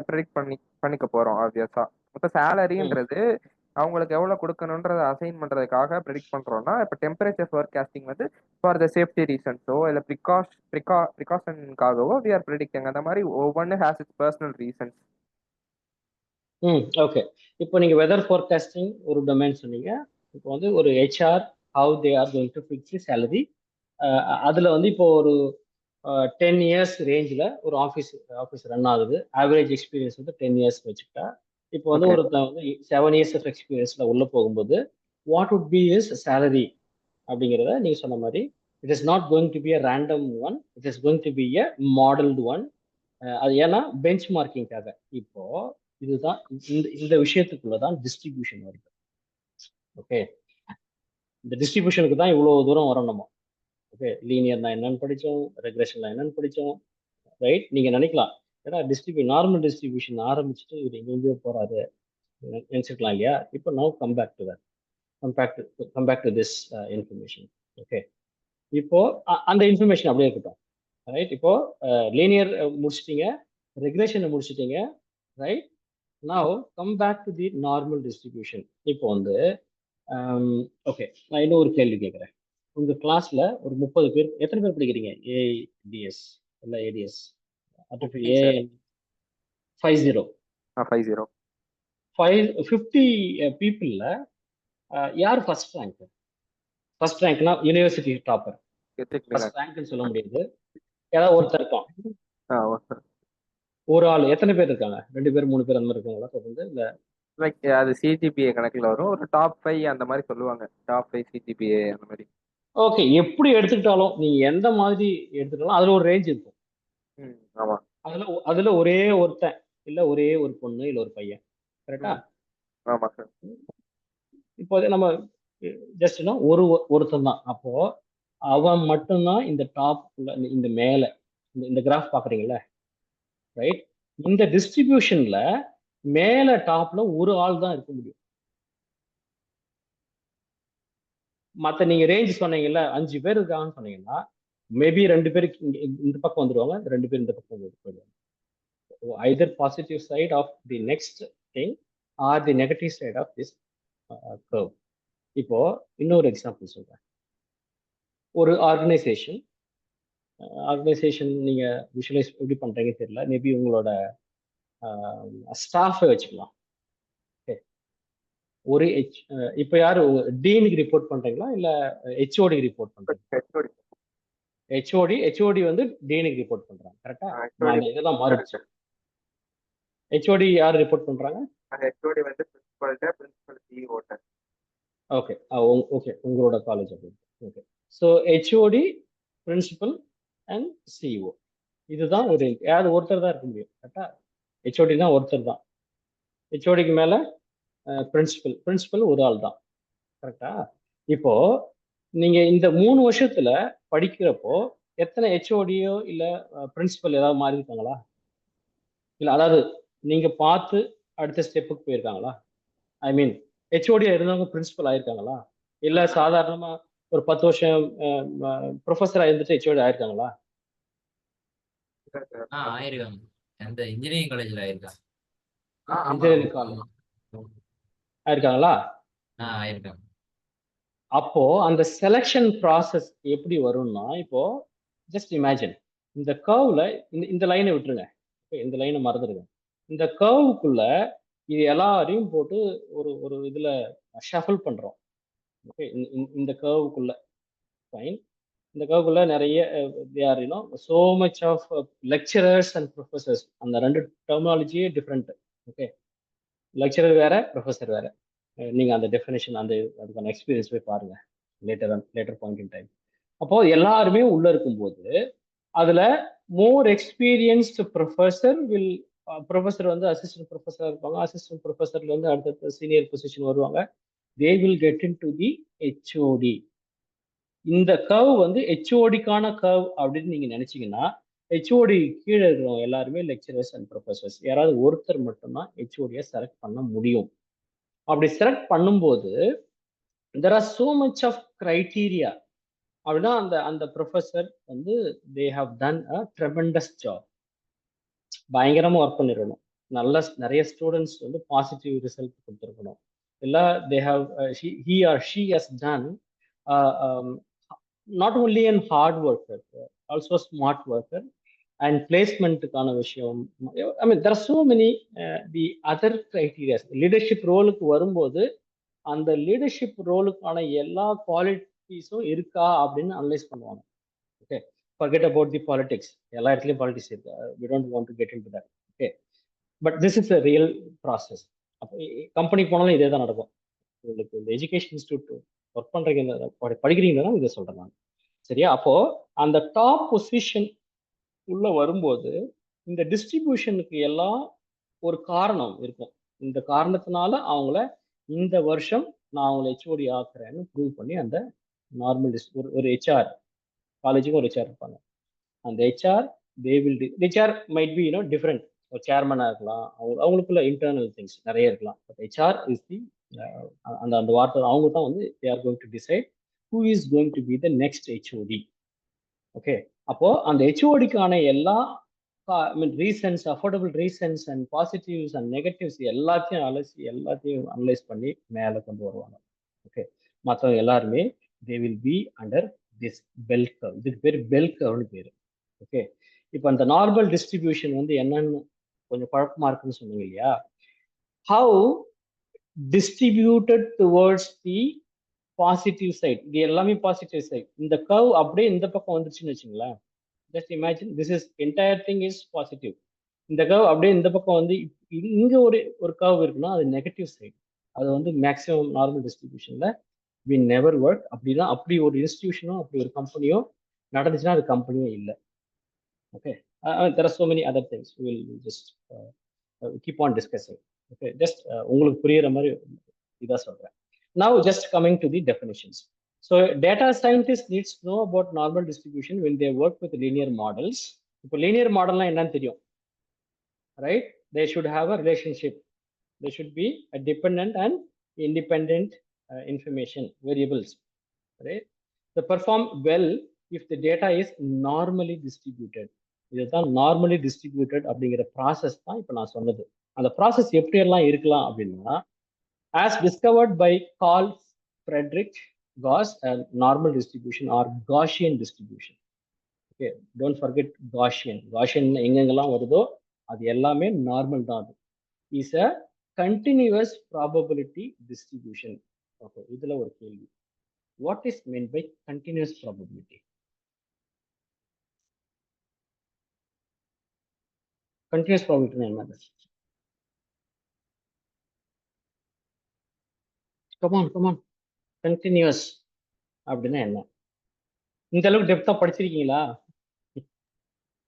ப்ரெடிக்ட் பண்ணிக்க போறோம் ஆப்வியஸா. இப்ப சேலரின்றது அவங்களுக்கு எவ்வளவு கொடுக்கணுன்றத அசைன் பண்றதுக்காக ப்ரெடிக்ட் பண்றோம்னா, இப்ப டெம்பரேச்சர் ஃபோர்காஸ்டிங் வந்து ஃபார் த சேஃப்டி ரீசன்ஸோ இல்ல ப்ரிகாஷனுக்காகவோ வி ஆர் ப்ரெடிக்டிங். அந்த மாதிரி ஒவ்வொன்று has its personal reasons. Okay, இப்போ நீங்க வெதர் ஃபோர்காஸ்டிங் ஒரு டொமைன் சொன்னீங்க. இப்போ வந்து ஒரு HR how they are going to fix the salary. அதுல வந்து இப்போ ஒரு 10 இயர்ஸ் ரேஞ்சில் ஒரு ஆஃபீஸ் ரன் ஆகுது. ஆவரேஜ் எக்ஸ்பீரியன்ஸ் வந்து 10 இயர்ஸ் வச்சுக்கிட்டா, இப்போ வந்து ஓகே ஒருத்தன் வந்து 7 இயர்ஸ் ஆஃப் எக்ஸ்பீரியன்ஸ்ல உள்ள போகும்போது what would B is salary அப்படிங்கிறத நீங்க சொன்ன மாதிரி it is not going to be a random one, it is going to be a modelled one. அது ஏன்னா பெஞ்ச் மார்க்கிங்காக. இப்போ இதுதான் இந்த விஷயத்துக்குள்ளதான் டிஸ்ட்ரிபியூஷன் வருது. ஓகே, இந்த டிஸ்ட்ரிபியூஷனுக்கு தான் இவ்வளவு தூரம் வரோம் நம்ம. ஓகே, லீனியர்னா என்னன்னு படிச்சோம், ரெக்ரெஷன்ல என்னன்னு படிச்சோம், ரைட்? நீங்க நினைக்கலாம் ஏன்னா நார்மல் டிஸ்ட்ரிபியூஷன் ஆரம்பிச்சுட்டு இவர் எங்கெங்கயோ போறாரு நினைச்சிருக்கலாம் இல்லையா? இப்போ now come back to this information. Okay, இப்போ அந்த இன்ஃபர்மேஷன் அப்படியே இருக்கட்டும், ரைட்? இப்போ லீனியர் முடிச்சிட்டீங்க, ரெக்ரெஷனை முடிச்சிட்டீங்க, right? Now come back to the normal distribution. இப்போ வந்து ஓகே, நான் இன்னும் ஒரு கேள்வி கேட்குறேன். உங்க கிளாஸ்ல ஒரு 30 பேர், எத்தனை பேர் படிக்கிறீங்க? ஏடிஎஸ் இல்ல ஏடிஎஸ்? ஏ 50 50 50 பீப்புள்ல யார் ஃபர்ஸ்ட் ரேங்க்? ஃபர்ஸ்ட் ரேங்க்னா யூனிவர்சிட்டி டாப்பர். ஃபர்ஸ்ட் ரேங்க்னு சொல்ல முடியாது, ஏதாவது ஒருத்தர் இருக்கான். ஒரு ஆள். எத்தனை பேர் இருக்காங்க? 2 பேர் 3 பேர் அந்த மாதிரி இருக்காங்களா தொடர்ந்து? இல்ல லைக் அது சிஜிபிஏ கணக்குல வரும். ஒரு டாப் 5 அந்த மாதிரி சொல்லுவாங்க, டாப் 5 சிஜிபிஏ அந்த மாதிரி. ஓகே, எப்படி எடுத்துக்கிட்டாலும் நீங்க எந்த மாதிரி எடுத்துக்கிட்டாலும் அதுல ஒரு ரேஞ்ச் இருக்கும். ஆமா, அதுல ஒரே ஒருத்தன் இல்ல ஒரே ஒரு பொண்ணு இல்ல ஒரு பையன், கரெக்டா? ஆமா சார். இப்போ நம்ம ஜஸ்ட்னா ஒருத்தன் தான். அப்போ அவன் மட்டும்தான் இந்த டாப், இந்த மேல இந்த கிராஃப் பாக்குறீங்கல்ல, ரைட்? இந்த டிஸ்ட்ரிபியூஷன்ல மேல டாப்ல ஒரு ஆள் தான் இருக்க முடியும். மத்த நீங்க ரேஞ்ச் சொன்னீங்கல்ல, 5 பேர் இருக்காங்கன்னு சொன்னீங்கன்னா மேபி 2 பேருக்கு இந்த பக்கம் வந்துருவாங்க, 2 பேர் இந்த பக்கம் போயிடுவாங்க. either positive side of the next thing or the negative side of this curve. இப்போ இன்னொரு எக்ஸாம்பிள் சொல்றேன். ஒரு ஆர்கனைசேஷன் நீங்க விஷுவலைஸ் எப்படி பண்றீங்க தெரியல, மேபி உங்களோட ஸ்டாஃபை வச்சுக்கலாம். ஒரு இப்போ யாரு டீனுக்கு ரிப்போர்ட் பண்றீங்களா இல்ல ஹெச்ஓடிக்கு ரிப்போர்ட் பண்றீங்களா? ஹெச்ஓடி வந்து டீனுக்கு ரிப்போர்ட் பண்றாங்க. கரெக்டா? இதெல்லாம் மாறிடுச்சு. ஹெச்ஓடி யார் ரிப்போர்ட் பண்றாங்க? ஹெச்ஓடி வந்து பிரின்சிபல் சிஇஓட்ட. ஓகே ஓகே, உங்களோட காலேஜ் அப்படி. Okay, so HOD, principal and CEO, இதுதான் ஒரு யாராவது ஒருத்தர் தான் இருக்க முடியும். கரெக்டா? ஹெச்ஓடி தான் ஒருத்தர் தான். ஹெச்ஓடிக்கு மேல பிரின்சிபல் ஒரு ஆள் தான். கரெக்டா? இப்போ நீங்க இந்த 3 வருஷத்துல படிக்கிறப்போ எத்தனை ஹெச்ஓடியோ இல்ல பிரின்சிபல் ஏதாவது மாறி இருக்காங்களா? இல்ல அதாவது நீங்க பார்த்து அடுத்த ஸ்டெப்புக்கு போயிருக்காங்களா? ஐ மீன் ஹெச்ஓடியா இருந்தவங்க பிரின்சிபல் ஆயிருக்காங்களா? இல்ல சாதாரணமா ஒரு 10 வருஷம் ப்ரொஃபஸரா இருந்துட்டு ஹெச்ஓடி ஆயிருக்காங்களா? ஆயிருக்காங்க. அந்த இன்ஜினியரிங் காலேஜ்ல ஆயிருக்காங்க. இன்ஜினியரிங் காலேஜ் ஆயிருக்காங்களா? ஆயிருக்காங்க. அப்போ அந்த செலெக்ஷன் ப்ராசஸ் எப்படி வரும்னா, இப்போ ஜஸ்ட் இமேஜின் இந்த கர்வ்ல இந்த லைனை விட்டுருங்க, இந்த லைனை மறந்துடுங்க. இந்த கர்வுக்குள்ள இது எல்லாரையும் போட்டு ஒரு ஒரு இதுல ஷஃபிள் பண்றோம். ஓகே, இந்த கர்வுக்குள்ள ஃபைன். இந்த கர்வுக்குள்ள நிறைய so much of lecturers and professors. அந்த ரெண்டு டெர்மினாலஜியே டிஃப்ரெண்ட். ஓகே, லெக்சரர் வேற, ப்ரொஃபசர் வேற. நீங்க அந்த டெஃபினேஷன் அதுக்கான எக்ஸ்பீரியன்ஸ் போய் பாருங்க லேட்டர் பாயிண்ட் இன் டைம். அப்போ எல்லாருமே உள்ள இருக்கும்போது அதுல மோர் எக்ஸ்பீரியன்ஸ்டு ப்ரொஃபசர் வந்து அசிஸ்டன்ட் ப்ரொஃபஸரா இருப்பாங்க. அசிஸ்டன்ட் ப்ரொஃபஸர்ல வந்து அடுத்த சீனியர் பொசிஷன் வருவாங்க. They will get in to the HOD. இந்த கர்வ் வந்து ஹெச்ஓடிக்கான கர்வ் அப்படின்னு நீங்க நினைச்சீங்கன்னா, ஹெச்ஓடி கீழே இருக்கிறவங்க எல்லாருமே லெக்சரர்ஸ் அண்ட் ப்ரொஃபசர்ஸ். யாராவது ஒருத்தர் மட்டும்தான் ஹெச்ஓடியை செலக்ட் பண்ண முடியும். அப்படி செலக்ட் பண்ணும்போது there are so much of criteria. அப்படின்னா அந்த ப்ரொஃபஸர் வந்து they have done a tremendous job. பயங்கரமா ஒர்க் பண்ணிருக்கணும். நிறைய ஸ்டூடெண்ட்ஸ் வந்து பாசிட்டிவ் ரிசல்ட் கொடுத்துருக்கணும். இல்ல they have he or she has done not only an hard worker, also smart worker and பிளேஸ்மெண்ட்டுக்கான விஷயம். I mean there are so many the other criteria. Leadership ரோலுக்கு வரும்போது அந்த லீடர்ஷிப் ரோலுக்கான எல்லா குவாலிட்டிஸும் இருக்கா அப்படின்னு அனலைஸ் பண்ணுவாங்க. Okay, forget about the politics. எல்லா இடத்துலயும் பாலிட்டிக்ஸ் இருக்கு. we don't want to get into that. Okay, but this is a real process. அப்போ கம்பெனிக்கு போனாலும் இதே தான் நடக்கும். உங்களுக்கு இந்த எஜுகேஷன் இன்ஸ்டியூட் ஒர்க் பண்றீங்க, படிக்கிறீங்கன்னா இதை சொல்றேன் நான். சரியா? அப்போ அந்த டாப் பொசிஷன் உள்ள வரும்போது இந்த டிஸ்ட்ரிபியூஷனுக்கு எல்லாம் ஒரு காரணம் இருக்கும். இந்த காரணத்தினால அவங்கள இந்த வருஷம் நான் அவங்களை ஹெச்ஓடி ஆக்குறேன்னு ப்ரூவ் பண்ணி அந்த நார்மல் ஒரு ஹெச்ஆர், காலேஜுக்கும் ஒரு ஹெச்ஆர் இருப்பாங்க. அந்த ஹெச்ஆர் மைட் பி டிஃப்ரெண்ட். ஒரு சேர்மனா இருக்கலாம், அவங்களுக்குள்ள இன்டர்னல் திங்ஸ் நிறைய இருக்கலாம். பட் ஹெச்ஆர் இஸ் தி அந்த வார்த்தை அவங்க தான் வந்து they are going to decide who is going to be the next HOD. Okay, அப்போ அந்த ஹெச்ஓடிக்கான எல்லா reasons, affordable reasons and positives and negatives எல்லாத்தையும் அனலைஸ் பண்ணி மேலே கொண்டு வருவாங்க. ஓகே, மற்றவங்க எல்லாருமே they will be under this bell curve. இதுக்கு பேர் பெல் கர்வ்னு பேர். ஓகே, இப்போ அந்த நார்மல் டிஸ்ட்ரிபியூஷன் வந்து என்னன்னு கொஞ்சம் குழப்பமா இருக்குன்னு சொன்னீங்க இல்லையா? How distributed towards the positive side. இது எல்லாமே பாசிட்டிவ் சைட். இந்த கர்வ் அப்படியே இந்த பக்கம் வந்துச்சுன்னு வச்சுங்களேன். Just imagine this is entire thing is positive. இந்த கர்வ் அப்படியே இந்த பக்கம் வந்து இங்க ஒரு கர்வ் இருக்குன்னா அது நெகட்டிவ் சைடு. அது வந்து மேக்ஸிமம் நார்மல் டிஸ்ட்ரிபியூஷன்ல வி நெவர் ஒர்க். அப்படிதான் அப்படி ஒரு இன்ஸ்டிடியூஷனோ அப்படி ஒரு கம்பெனியோ நடந்துச்சுன்னா அது கம்பெனியே இல்லை. Okay, there are so many other things we will just keep on discussing. Okay, just உங்களுக்கு புரியுற மாதிரி இதா சொல்றேன். Now just coming to the definitions. So data scientist needs to know about normal distribution when they work with linear models. இப்போ linear modelனா என்னன்னு தெரியும், right? They should have a relationship. They should be a dependent and independent information variables, right? They perform well if the data is normally distributed. இதுதான் normally distributed அப்படிங்கிற process தான் இப்போ நான் சொன்னது. அந்த ப்ராசஸ் எப்படியெல்லாம் இருக்கலாம் அப்படின்னா, as discovered by Carl Friedrich Gauss, normal distribution or Gaussian distribution. Okay, don't forget Gaussian. Gaussian எங்கெங்கெல்லாம் வருதோ அது எல்லாமே நார்மல் தான். அது is a continuous probability distribution. Okay, இதுல ஒரு கேள்வி. What is mean by continuous probability? Continuous probability என்னது? கமான் கண்டினியூஸ் அப்படின்னா என்ன? இந்த அளவுக்கு டெப்தா படிச்சிருக்கீங்களா?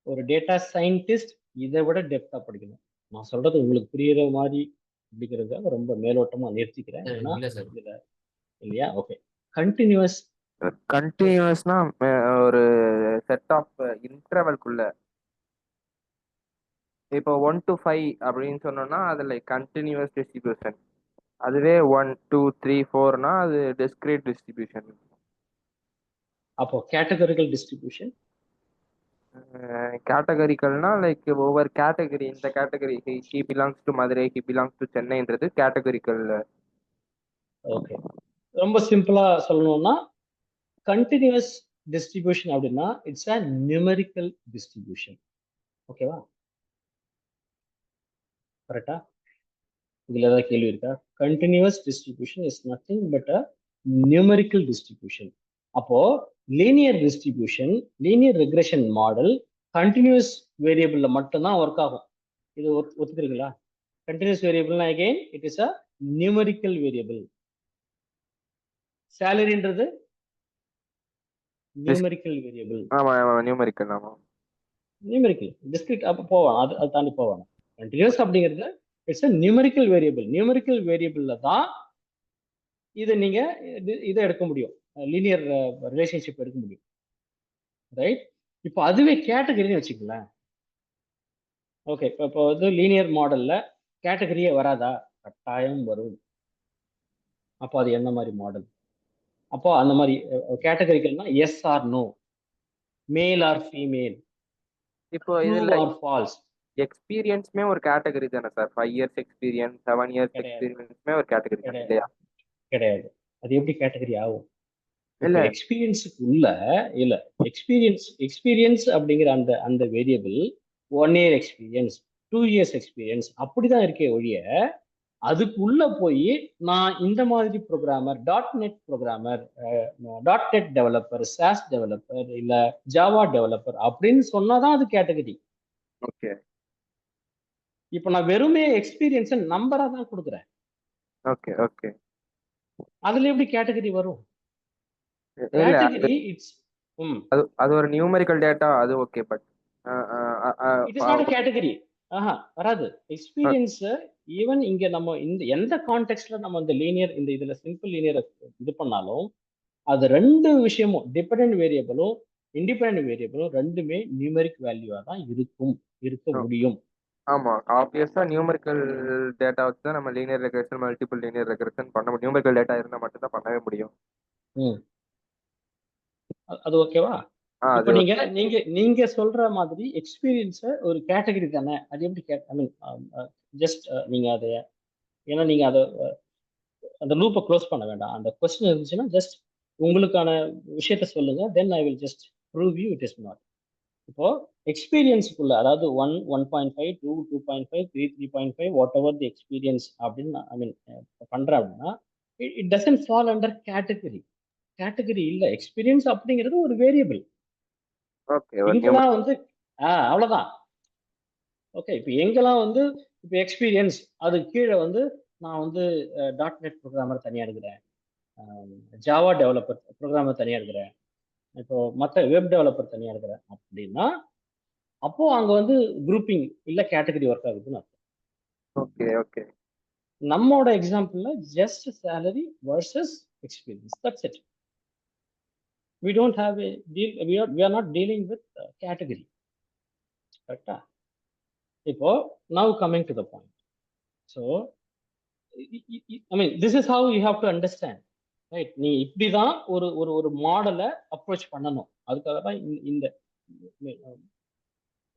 ஒரு டேட்டா சயின்டிஸ்ட் இதை விட டெப்தா படிக்கணும். நான் சொல்றது உங்களுக்கு புரியுற மாதிரி அப்படிங்கிறத ரொம்ப மேலோட்டமா நிறுத்திக்கிறேன். ஏன்னா இல்ல சார். இதுல இல்லையா? ஓகே, கண்டினியூஸ் கண்டினியூஸ்னா ஒரு செட் ஆஃப் இன்டர்வல்குள்ள இப்போ 1 to 5 அப்படின்னு சொன்னோம்னா அது லைக் கண்டினியூஸ் டிஸ்ட்ரிபியூஷன். அதுவே 1 2 3 4னா அது டிஸ்கிரீட் டிஸ்ட்ரிபியூஷன். அப்போ கேட்டகரிக்கல் டிஸ்ட்ரிபியூஷன். கேட்டகரிக்கல்னா லைக் ஒவ்வொரு கேட்டகரி, இந்த category he belongs to Madurai, he belongs to சென்னைன்றது கேட்டகரிக்கல். ஓகே, ரொம்ப சிம்பிளா சொல்லணும்னா கண்டினியூஸ் டிஸ்ட்ரிபியூஷன் அப்படின்னா இட்ஸ் அ நியூமெரிக்கல் டிஸ்ட்ரிபியூஷன். ஓகேவா? கரெக்டா? இதுல ஏதாவது கேள்வி இருக்கா? Continuous distribution is nothing but a numerical distribution. அப்போ linear distribution, linear regression model continuous வேரியபிள்ல மட்டும்தான் ஒர்க் ஆகும். இது ஒத்துக்கிறீங்களா? கண்டினியூஸ் வேரியபிள்னா again it is a numerical variable. சேலரின்றது numerical variable. ஆமா நியூமெரிக்கல். ஆமா நியூமெரிக்கல். டிஸ்கிரிட் அப்போ போவான், அது தாண்டி போவான். கண்டினியூஸ் அப்படிங்கிறது it's a numerical variable. Numerical வேரியபிள்ல தான் இதை நீங்க இதை எடுக்க முடியும், லீனியர் ரிலேஷன்ஷிப் எடுக்க முடியும். ரைட்? இப்போ அதுவே கேட்டகரின்னு வச்சுக்கலாம். ஓகே, இப்போ வந்து லீனியர் மாடல்ல கேட்டகரியே வராதா? கட்டாயம் வரும். அப்போ அது என்ன மாதிரி மாடல்? அப்போ அந்த மாதிரி கேட்டகரிக்கல்னா yes or no, male or female, இப்போ ட்ரூ இதுல ஆர் ஃபால்ஸ். எக்ஸ்பீரியன்ஸ்மே ஒரு கேட்டகரி தானே சார்? 5 இயர்ஸ் எக்ஸ்பீரியன்ஸ், 7 இயர்ஸ் கிடையாது, எக்ஸ்பீரியன்ஸ்மே ஒரு கேட்டகரி தானே கிடையாது, இல்லையா? கிடையாது. அது எப்படி கேட்டகரி ஆகும்? இல்ல இப்போ எக்ஸ்பீரியன்ஸுக்கு உள்ள இல்ல, எக்ஸ்பீரியன்ஸ் அப்படிங்கிற அந்த அந்த variable 1 year experience, 2 years experience அப்படிதான் இருக்கே ஒழிய அதுக்கு உள்ள போய் நான் இந்த மாதிரி programmer, .NET programmer, .NET developer, sauce developer இல்ல ஜாவா டெவலப்பர் அப்படின்னு சொன்னாதான் அது கேட்டகரி. ஓகே இப்போ நான் வெறுமே எக்ஸ்பீரியன்ஸை நம்பரா தான் கொடுக்குறேன். Okay okay. அதுல எப்படி கேட்டகரி வரும்? இல்ல கேட்டகரி இட்ஸ் அது ஒரு நியூமெரிக்கல் டேட்டா, அது okay. But it is not a category. வராது. எக்ஸ்பீரியன்ஸ் ஈவன் இங்க நம்ம இந்த எந்த கான்டெக்ட்ல நம்ம இந்த லீனியர், இந்த இதுல சிம்பிள் லீனியர் இது பண்ணாலும் அது ரெண்டு விஷயமும் டிபெண்டன்ட் வேரியபிளும் இண்டிபெண்டன்ட் வேரியபிளும் ரெண்டுமே நியூமெரிக் வேல்யூவா தான் இருக்க முடியும். ஆமா, ஆப்வியஸா நியூமெரிக்கல் டேட்டா வச்சு தான் நம்ம linear regression, multiple linear regression பண்ண முடியும். நியூமெரிக்கல் டேட்டா இருந்தா மட்டும் தான் பண்ணவே முடியும். அது ஓகேவா? இப்போ நீங்க நீங்க நீங்க சொல்ற மாதிரி எக்ஸ்பீரியன்ஸ ஒரு கேட்டகரி தானே, அது எப்படி ஐ மீன் ஜஸ்ட் நீங்க அதை, ஏன்னா நீங்க அதை அந்த லூப்பை க்ளோஸ் பண்ண வேண்டாம். அந்த கொஸ்டின் இருந்துச்சுன்னா ஜஸ்ட் உங்களுக்கான விஷயத்த சொல்லுங்க, then I will just prove you it is not. இப்போ எக்ஸ்பீரியன்ஸுக்குள்ள அதாவது 1, 1.5, 2, 2.5, 3, 3.5 வாட் எவர் தி எக்ஸ்பீரியன்ஸ் அப்படின்னு ஐ மீன் பண்றேன் அப்படின்னா it doesn't fall under category. Category இல்ல. எக்ஸ்பீரியன்ஸ் அப்படிங்கிறது ஒரு வேரியபிள். எங்கெல்லாம் வந்து அவ்வளவுதான். ஓகே, இப்போ எங்கெல்லாம் வந்து இப்போ எக்ஸ்பீரியன்ஸ் அது கீழே வந்து நான் வந்து .NET ப்ரோக்ராமர் தனியா எடுக்கிறேன், ஜாவா டெவலப்பர் ப்ரோக்ராமர் தனியா எடுக்கிறேன், இப்போ மற்ற வெப் டெவலப்பர் தனியா எடுக்கிறேன் அப்படின்னா அப்போ அங்க வந்து குரூப்பிங் இல்ல கேட்டகரி ஒர்க் ஆகுதுன்னு அர்த்தம். Okay okay. நம்மோட எக்ஸாம்பிள்ல just salary versus experience, that's it. We don't have a deal, we are not dealing with category. கரெக்டா? இப்போ now coming to the point. So I mean this is how you have to understand, right? நீ இப்படிதான் ஒரு ஒரு ஒரு மாடலை approach பண்ணணும். அதுக்காக தான் இந்த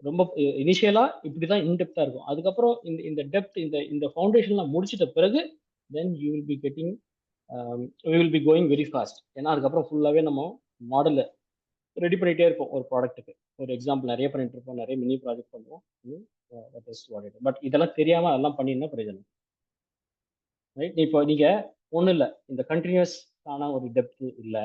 ரொம்ப இனிஷியலா இப்படிதான் இன்டெப்தா இருக்கும். அதுக்கப்புறம் இந்த இந்த டெப்த் இந்த இந்த ஃபவுண்டேஷன்லாம் முடிச்சிட்ட பிறகு then you will be getting we will be going very fast. ஏன்னா அதுக்கப்புறம் ஃபுல்லாவே நம்ம மாடலை ரெடி பண்ணிட்டே இருப்போம் ஒரு ப்ராடக்ட்டுக்கு. ஒரு எக்ஸாம்பிள் நிறைய பண்ணிட்டு இருப்போம், நிறைய மினி ப்ராஜெக்ட் பண்ணுவோம். பட் இதெல்லாம் தெரியாம அதெல்லாம் பண்ணினா பிரயோஜனம். ரைட். இப்போ நீங்க ஒன்றும் இல்லை, இந்த கண்டினியூஸ்க்கான ஒரு டெப்த் இல்லை,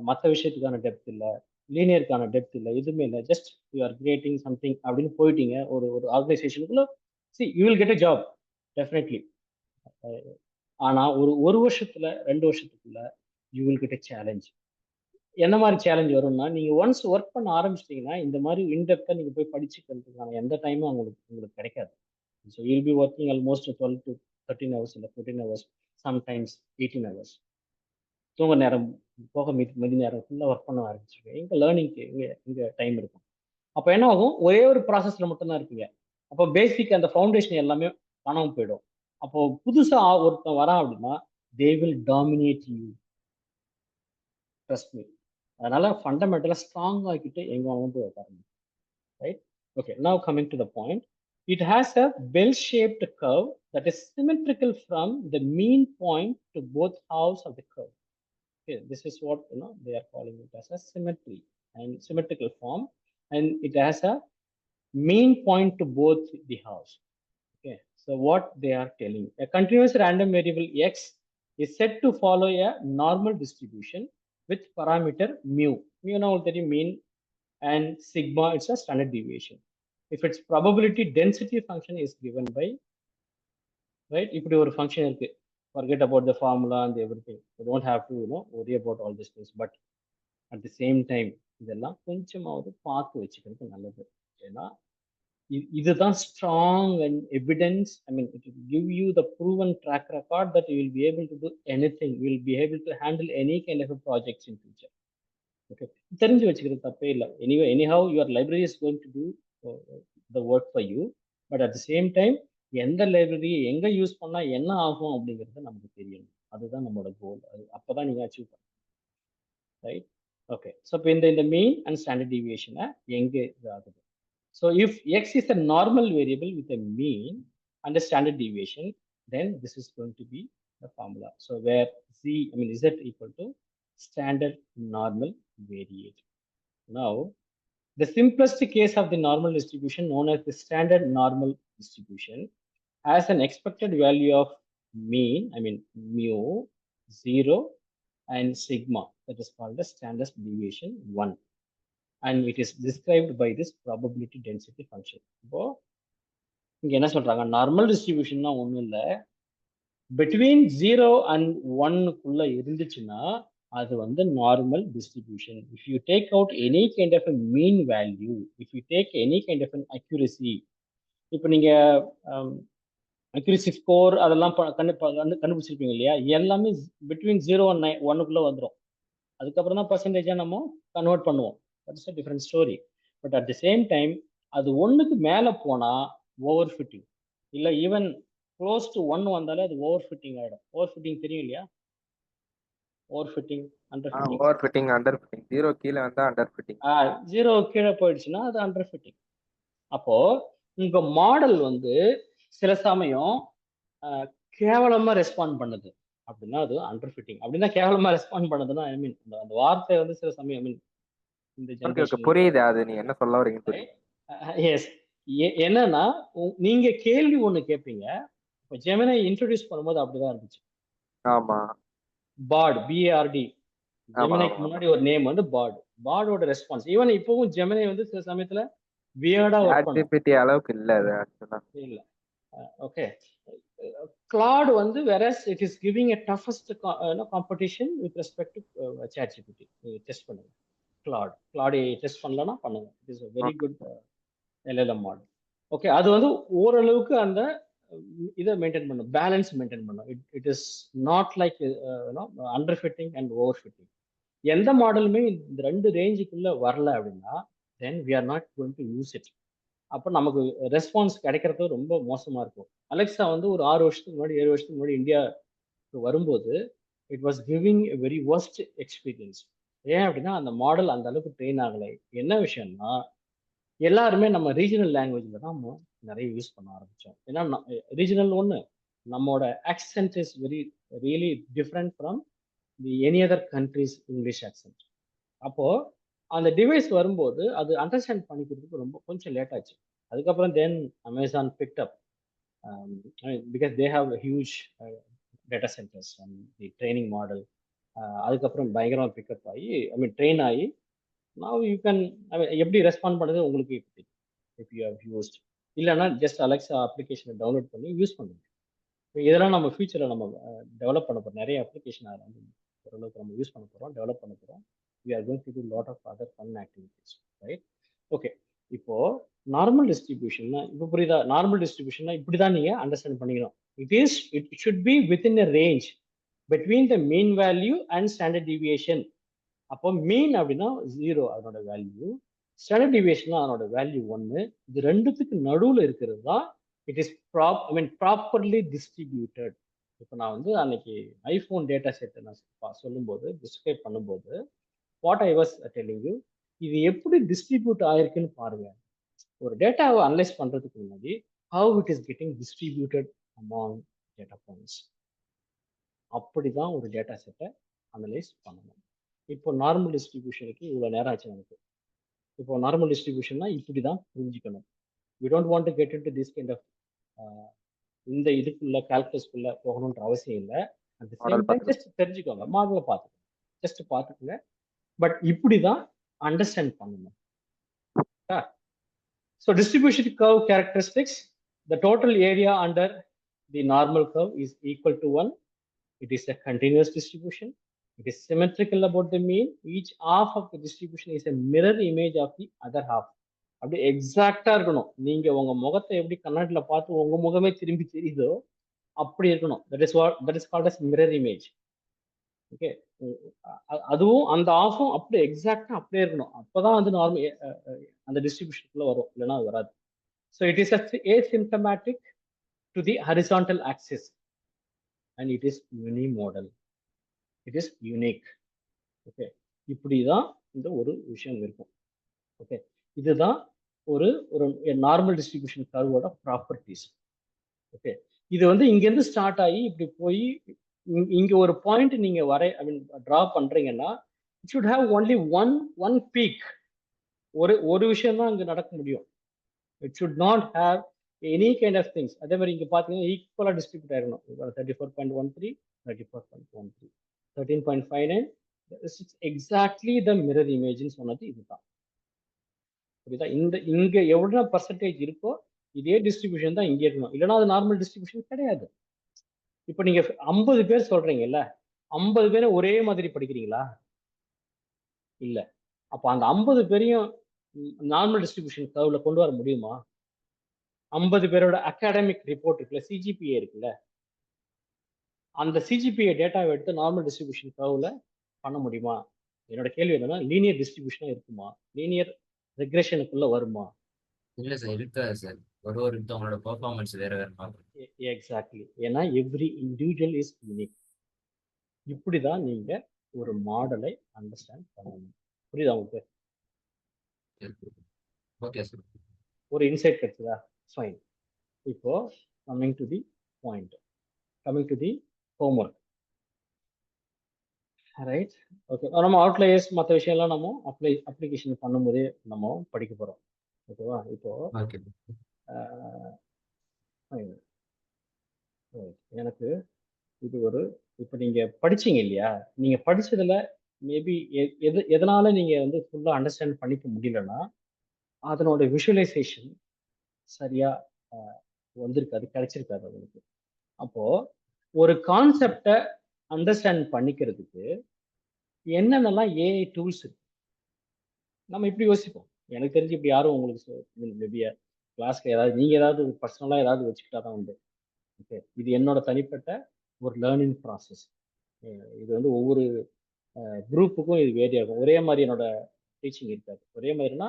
மற்ற விஷயத்துக்கான டெப்த் இல்லை, லீனியருக்கான டெப்த் இல்லை, எதுவுமே இல்லை. Just you are creating something அப்படின்னு போயிட்டீங்க ஒரு ஒரு ஆர்கனைசேஷனுக்குள்ள. See you will get a job definitely. ஆனா ஒரு வருஷத்துல 2 வருஷத்துக்குள்ள you will get a challenge. என்ன மாதிரி சேலஞ்ச் வரும்னா, நீங்க ஒன்ஸ் ஒர்க் பண்ண ஆரம்பிச்சிட்டீங்கன்னா இந்த மாதிரி இன்டெப்தா நீங்க போய் படிச்சுக்கிறதுக்கான எந்த டைமும் உங்களுக்கு உங்களுக்கு கிடைக்காது. So you'll be working almost 12 to 13 hours இல்லை 14 hours, சம்டைம்ஸ் 18 hours. தூங்க நேரம் போக மீதி நேரம் ஃபுல்லாக ஒர்க் பண்ண ஆரம்பிச்சிருக்கேன். எங்க லேர்னிங்க்கு இங்கே டைம் இருக்கும். அப்போ என்ன ஆகும், ஒரே ஒரு ப்ராசஸ்ல மட்டும்தான் இருப்பீங்க. அப்போ பேசிக் அந்த ஃபவுண்டேஷன் எல்லாமே காணாம போயிடும். அப்போ புதுசா ஒருத்தன் வரான் அப்படின்னா they will dominate you, trust me. அதனால ஃபண்டமெண்டலாக ஸ்ட்ராங் ஆக்கிட்டு எங்க வந்து உட்காருங்க. Right. Okay, now coming to the point. It has a bell-shaped curve that is symmetrical from the mean point to both halves of the curve. Okay, this is what they are calling it as a symmetry and symmetrical form, and it has a mean point to both the halves. Okay, so what they are telling, a continuous random variable x is said to follow a normal distribution with parameter mu. Mu now that you mean, and sigma it's a standard deviation. If its probability density function is given by, right, இப்படி ஒரு function இருக்கு, forget about the formula and everything, you don't have to worry about all these things, but at the same time இதெல்லாம் கொஞ்சமாவது பார்த்து வச்சுக்கிறது நல்லது. ஏன்னா இதுதான் strong and evidence. I mean it will give you the proven track record that you will be able to do anything, you will be able to handle any kind of a projects in future. Okay, தெரிஞ்சு வச்சுக்கிறது தப்பே இல்லை. Anyway anyhow your library is going to do the work for you, but at the same time எந்த library எங்க use பண்ணா என்ன ஆகும் அப்படிங்கிறது நமக்கு தெரியணும். அதுதான் நம்மளோட கோல். அது அப்பதான் நீங்க அச்சீவ் பண்ண. ரைட். ஓகே, ஸோ இப்போ இந்த மீன் அண்ட் ஸ்டாண்டர்ட் டிவியேஷனை எங்க இது ஆகுது. So if X is a normal variable with a mean and standard deviation, then this is going to be the formula. So where z equal to standard normal variate. Now the simplest case of the normal distribution, known as the standard normal distribution, has an expected value of mean, mu, 0, and sigma. That is called the standard deviation 1. And it is described by this probability density function. இப்போ இங்க என்ன சொல்றாங்க, normal டிஸ்ட்ரிபியூஷன்னா ஒன்றும் இல்லை, between 0 and 1க்குள்ள இருந்துச்சுன்னா அது வந்து normal distribution. If you take out any kind of a mean value, if you take any kind of an accuracy, இப்போ நீங்க அக்யூரசி ஸ்கோர் அதெல்லாம் கண்டுபிடிச்சிருப்பீங்க இல்லையா, எல்லாமே பிட்வீன் 0 and 1க்குள்ள வந்துடும். அதுக்கப்புறம் தான் பர்சன்டேஜாக நம்ம கன்வெர்ட் பண்ணுவோம். That's a different story. But at the same time அது 1க்கு மேலே போனால் ஓவர் ஃபிட்டிங், இல்லை ஈவன் க்ளோஸ் டு 1 வந்தாலே அது ஓவர் ஃபிட்டிங் ஆகிடும். ஓவர் ஃபிட்டிங் தெரியும் இல்லையா? Over fitting, under fitting. Over fitting, under fitting. 0 கீழே வந்தா அண்டர் ஃபிட்டிங். 0 கீழே போயிடுச்சுன்னா அது அண்டர் ஃபிட்டிங். அப்போ உங்க மாடல் வந்து சில சமயம் கேவலமா ரெஸ்பாண்ட் பண்ணுது அப்படின்னா அது அண்டர் ஃபிட்டிங். அப்படின்னா கேவலமா ரெஸ்பாண்ட் பண்ணுதுன்னா அந்த வார்த்தை வந்து சில சமயம் இந்த ஜெனரேஷன் புரியுது. அது நீ என்ன சொல்ல வரீங்க? எஸ். என்னன்னா நீங்க கேள்வி ஒண்ணு கேட்பீங்க. இப்போ ஜெமினை இன்ட்ரோடியூஸ் பண்ணும்போது அப்படிதான் இருந்துச்சு. ஆமா, பாட், BARD. ஜெமினைக்கு முன்னாடி ஒரு நேம் வந்து பாட். பாடோட ரெஸ்பான்ஸ் ஈவன் இப்பவும் ஜெமினை வந்து சில சமயத்துல வியர்டா ஒர்க் பண்ணும் அளவுக்கு இல்ல அது ஆக்சுவலா இல்ல. ஓகே, கிளாட் வந்து whereas it is giving a toughest competition with respect to ChatGPT. Test பண்ணுங்க. கிளாட் டெஸ்ட் பண்ணலன்னா பண்ணுங்க. It is a very good LLM model. Okay, அது வந்து ஓரளவுக்கு அந்த இதை மெயின்டைன் பண்ணும், பேலன்ஸ் மெயின்டைன் பண்ணும். It is not like under fitting and over fitting. எந்த மாடலுமே இந்த 2 ரேஞ்சுக்குள்ள வரல அப்படின்னா then we are not going to use it. அப்போ நமக்கு ரெஸ்பான்ஸ் கிடைக்கிறது ரொம்ப மோசமா இருக்கும். அலெக்ஸா வந்து ஒரு 6 வருஷத்துக்கு முன்னாடி 7 வருஷத்துக்கு முன்னாடி இந்தியாவுக்கு வரும்போது it was giving a very worst experience. ஏன் அப்படின்னா அந்த மாடல் அந்த அளவுக்கு ட்ரெயின் ஆகலை. என்ன விஷயம்னா எல்லாருமே நம்ம ரீஜனல் லாங்குவேஜில் தான் நிறைய யூஸ் பண்ண ஆரம்பித்தோம். ஏன்னா ரீஜனல் ஒன்று, நம்மளோட accent is really different from the any other countries English accent. அப்போது அந்த டிவைஸ் வரும்போது அது அண்டர்ஸ்டாண்ட் பண்ணிக்கிறதுக்கு ரொம்ப கொஞ்சம் லேட் ஆச்சு. அதுக்கப்புறம் then Amazon picked up because they have huge data centers and the training model. அதுக்கப்புறம் பயங்கரமாக பிக்கப் ஆகி ட்ரெயின் ஆகி now you can எப்படி ரெஸ்பாண்ட் பண்ணுறது உங்களுக்கு இஃப் யூ ஹவ் யூஸ்ட். இல்லைன்னா ஜஸ்ட் அலெக்ஸா அப்ளிகேஷனை டவுன்லோட் பண்ணி யூஸ் பண்ணுங்க. இதெல்லாம் நம்ம ஃபியூச்சரில் நம்ம டெவலப் பண்ண போகிறோம். நிறைய அப்ளிகேஷன் அதில் வந்து ஓரளவுக்கு நம்ம யூஸ் பண்ண போகிறோம், டெவலப் பண்ண போகிறோம். We are going to do lot of other fun activities, right? Okay, இப்போ நார்மல் டிஸ்ட்ரிபியூஷன்னா இப்போ புரியுதா? நார்மல் டிஸ்ட்ரிபியூஷன்னா இப்படி தான் நீங்கள் அண்டர்ஸ்டாண்ட் பண்ணிக்கணும். It should be within a range between the mean value and standard deviation. அப்போ மீன் அப்படின்னா 0 அதனோட வேல்யூ, ஸ்டாண்டர்ட் டிவியேஷன் அதனோட வேல்யூ 1. இது ரெண்டுத்துக்கு நடுவில் இருக்கிறது தான் இட் இஸ் ப்ராப்பர்லி டிஸ்ட்ரிபியூட்டட். இப்போ நான் வந்து அன்னைக்கு ஐஃபோன் டேட்டா செட்டை நான் சொல்லும்போது டிஸ்கிரைப் பண்ணும்போது what I was telling you, இது எப்படி டிஸ்ட்ரிபியூட் ஆயிருக்குன்னு பாருங்க. ஒரு டேட்டாவை அனலைஸ் பண்றதுக்கு முன்னாடி how it is getting distributed among data points, அப்படிதான் ஒரு டேட்டா செட்டை அனலைஸ் பண்ணணும். இப்போ நார்மல் டிஸ்ட்ரிபியூஷனுக்கு இவ்வளோ நேரம் ஆச்சு நமக்கு. இப்போ நார்மல் டிஸ்ட்ரிபியூஷன்னா இப்படி தான் புரிஞ்சுக்கணும். We don't want to get into this kind of இந்த இதுக்குள்ள கால்குலஸ்க்குள்ள போகணுன்ற அவசியம் இல்லை. At the same time just தெரிஞ்சுக்கோங்க, மாடலை பார்த்துக்கோங்க, ஜஸ்ட் பார்த்துக்கோங்க. பட் இப்படி தான் அண்டர்ஸ்டாண்ட் பண்ணணும். So distribution curve characteristics, the total area under the normal curve is equal to 1. It is a continuous distribution. It is symmetrical about the mean. Each half of the distribution is a mirror image of the other half. அப்படி எக்ஸாக்டா இருக்கணும். நீங்க உங்க முகத்தை எப்படி கண்ணாடியில பார்த்து உங்க முகமே திரும்பி தெரியுதோ அப்படி இருக்கணும். that is called as mirror image. Okay, அதுவும் அந்த ஆஃபும் அப்படி எக்ஸாக்டா அப்படியே இருக்கணும். அப்பதான் வந்து நார்மல் அந்த டிஸ்ட்ரிபியூஷனுக்குள்ள வரும், இல்லைன்னா அது வராது. So it is asymptomatic to the horizontal axis. And it is unimodal. It is unique. Okay, இப்படிதான் இந்த ஒரு விஷயம் இருக்கும். ஓகே, இதுதான் ஒரு நார்மல் டிஸ்ட்ரிபியூஷன் கர்வோட ப்ராப்பர்ட்டிஸ். ஓகே, இது வந்து இங்கேருந்து ஸ்டார்ட் ஆகி இப்படி போய் இங்க ஒரு பாயிண்ட் நீங்க டிரா பண்றீங்கன்னா it should have only one peak. ஒரு விஷயம் தான் இங்க நடக்க முடியும். It should not have any kind of things. அதே மாதிரி இங்க பாத்தீங்கன்னா ஈக்குவலா டிஸ்ட்ரிபியூட் ஆகணும். 34.13, 34.13, 13.59. எக்ஸாக்ட்லி த மிரர் இமேஜ்னு சொன்னது இதுதான். புரியுதா? இங்க எவ்வளவு பர்சன்டேஜ் இருக்கோ இதே டிஸ்ட்ரிபியூஷன் தான் இங்கே இருக்கணும், இல்லைன்னா அது நார்மல் டிஸ்ட்ரிபியூஷன் கிடையாது. இப்போ நீங்க 50 பேர் சொல்றீங்கல்ல, 50 பேரை ஒரே மாதிரி படிக்கிறீங்களா? இல்ல. அப்ப அந்த 50 பேரையும் நார்மல் டிஸ்ட்ரிபியூஷன் கர்வ்ல கொண்டு வர முடியுமா? 50 பேரோட அகாடமிக் ரிப்போர்ட் இருக்குல்ல, சிஜிபிஏ இருக்குல்ல, அந்த சிஜிபிஏ டேட்டாவை எடுத்து நார்மல் டிஸ்ட்ரிபியூஷன் கர்வ்ல பண்ண முடியுமா? என்னோட கேள்வி என்னன்னா, லீனியர் டிஸ்ட்ரிபியூஷனா இருக்குமா? லீனியர் ரெக்ரெஷனுக்குள்ள வருமா? இல்ல சார், இருக்காது சார். ஒருத்தவங்களோட பெர்ஃபார்மன்ஸ் வேற மாதிரி. எக்ஸாக்ட்லி. ஏன்னா எவ்ரி இண்டிவிஜுவல் இஸ் யூனிக். இப்படிதான் நீங்க ஒரு மாடலை அண்டர்ஸ்டாண்ட் பண்ணணும். புரியுதா உங்களுக்கு? Okay sir. ஒரு இன்சைட் கிடைச்சதா? ஃபைன். இப்போ coming to the point, coming to the homework, right? Okay, நம்ம அவுட்லையர்ஸ் மற்ற விஷயம்லாம் நம்ம அப்ளிகேஷன் பண்ணும்போதே நம்ம படிக்க போறோம். ஓகேவா? இப்போ எனக்கு இது இப்போ நீங்க படிச்சீங்க இல்லையா, நீங்க படிச்சதுல மேபி எதனால நீங்க வந்து ஃபுல்லா அண்டர்ஸ்டாண்ட் பண்ணிக்க முடியலன்னா அதனோட விஷுவலைசேஷன் சரியா வந்திருக்காது, கிடைச்சிருக்காது உங்களுக்கு. அப்போ ஒரு கான்செப்டை அண்டர்ஸ்டாண்ட் பண்ணிக்கிறதுக்கு என்னென்னலாம் ஏஐ டூல்ஸ் இருக்கு நம்ம இப்படி யோசிப்போம். எனக்கு தெரிஞ்சு இப்படி யாரும் உங்களுக்கு மேபி கிளாஸ்ல நீங்க ஏதாவது பர்சனலா ஏதாவது வச்சுக்கிட்டா தான் உண்டு. ஓகே, இது என்னோட தனிப்பட்ட ஒரு லேர்னிங் ப்ராசஸ். இது வந்து ஒவ்வொரு குரூப்புக்கும் இது வேரி ஆகும். ஒரே மாதிரி என்னோட டீச்சிங் இருக்காது. ஒரே மாதிரினா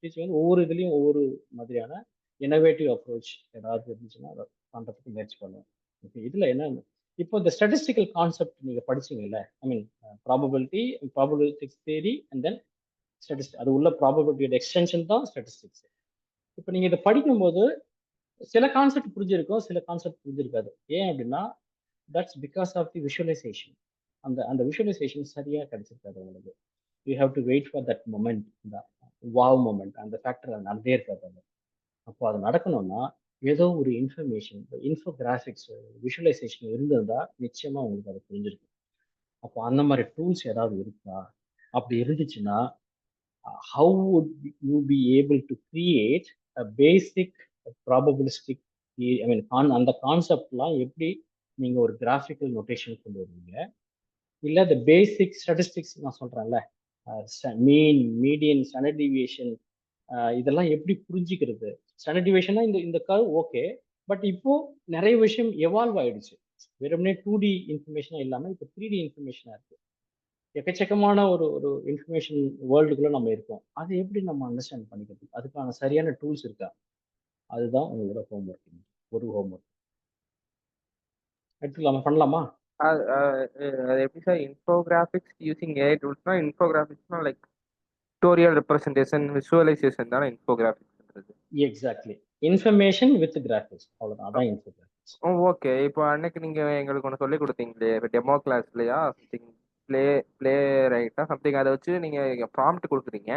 டீச்சிங் வந்து ஒவ்வொரு இதுலேயும் ஒவ்வொரு மாதிரியான இனோவேட்டிவ் அப்ரோச் ஏதாவது இருந்துச்சுன்னா அதை பண்ணுறதுக்கு முயற்சி பண்ணுவேன். ஓகே, இதில் என்ன, இப்போ இந்த ஸ்டாட்டிஸ்டிக்கல் கான்செப்ட் நீங்கள் படிச்சீங்கல்ல, ப்ராபபிலிட்டிக்ஸ் தியரி அண்ட் தென் ஸ்டாட்டிஸ்டிக், அது உள்ள ப்ராபபிலிட்டியோட எக்ஸ்டென்ஷன் தான் ஸ்டாட்டிஸ்டிக்ஸ். இப்போ நீங்கள் இதை படிக்கும்போது சில கான்செப்ட் புரிஞ்சிருக்கும், சில கான்செப்ட் புரிஞ்சிருக்காது. ஏன் அப்படின்னா that's because of the visualisation. அந்த விஷுவலைசேஷன் சரியாக கிடைச்சிருக்காது உங்களுக்கு. You have to wait for that moment, இந்த வாவ் மொமெண்ட், அந்த ஃபேக்டர் நடந்தே இருக்காது. அப்போ அது நடக்கணும்னா ஏதோ ஒரு இன்ஃபர்மேஷன், இன்ஃபோகிராஃபிக்ஸ், விஷுவலைசேஷன் இருந்திருந்தா நிச்சயமா உங்களுக்கு அது புரிஞ்சிருக்கும். அப்போ அந்த மாதிரி டூல்ஸ் ஏதாவது இருக்கா? அப்படி இருந்துச்சுன்னா how would you be able to create a basic probabilistic I mean அந்த கான்செப்ட்லாம் எப்படி நீங்க ஒரு கிராஃபிக்கல் நோட்டேஷன் கொண்டு வருவீங்க? இல்ல the பேசிக் ஸ்டாட்டிஸ்டிக்ஸ் நான் சொல்றேன்ல, மீன், மீடியன், ஸ்டாண்டர்ட் டிவியேஷன், இதெல்லாம் எப்படி புரிஞ்சுக்கிறது? ஸ்டாண்டர்ட் டிவியேஷனா இந்த கர்வ் ஓகே, பட் இப்போ நிறைய விஷயம் எவால்வ் ஆயிடுச்சு. வெறுமனே 2D இன்ஃபர்மேஷனா இல்லாம இப்போ 3D இன்ஃபர்மேஷனா இருக்கு. எக்கச்சக்கமான ஒரு ஒரு இன்ஃபர்மேஷன் வேர்ல்டுக்குள்ள நம்ம இருக்கோம். அதை எப்படி நம்ம அண்டர்ஸ்டாண்ட் பண்ணிக்கிறது? அதுக்கான சரியான டூல்ஸ் இருக்கா? அதுதான் உங்களோட ஹோம்ஒர்க். ஒரு ஹோம்ஒர்க் எடுத்துக்கலாமா? பண்ணலாமா? அது எப்படி சார் இன்ஃபோகிராஃபிக்ஸ் யூசிங் ஏஐ டூல்ஸ்னா? இன்ஃபோகிராஃபிக்ஸ்னா லைக் பிக்டோரியல் ரெப்ரசன்டேஷன், விஷுவலைசேஷன் தானே இன்ஃபோகிராஃபிக்ஸ்ன்றது? எக்ஸாக்ட்லி. இன்ஃபர்மேஷன் வித் கிராஃபிக்ஸ், அவ்வளவுதான். அதான் இன்ஃபோகிராஃபிக்ஸ். ஓகே. இப்போ அன்னைக்கு நீங்க எங்களுக்கு ஒன்று சொல்லி கொடுத்தீங்களே டெமோ கிளாஸ்லயா சம்திங், ப்ளே ப்ளே ரைட்டா சம்திங், அதை வச்சு நீங்க ப்ராம்ப்ட் கொடுக்குறீங்க.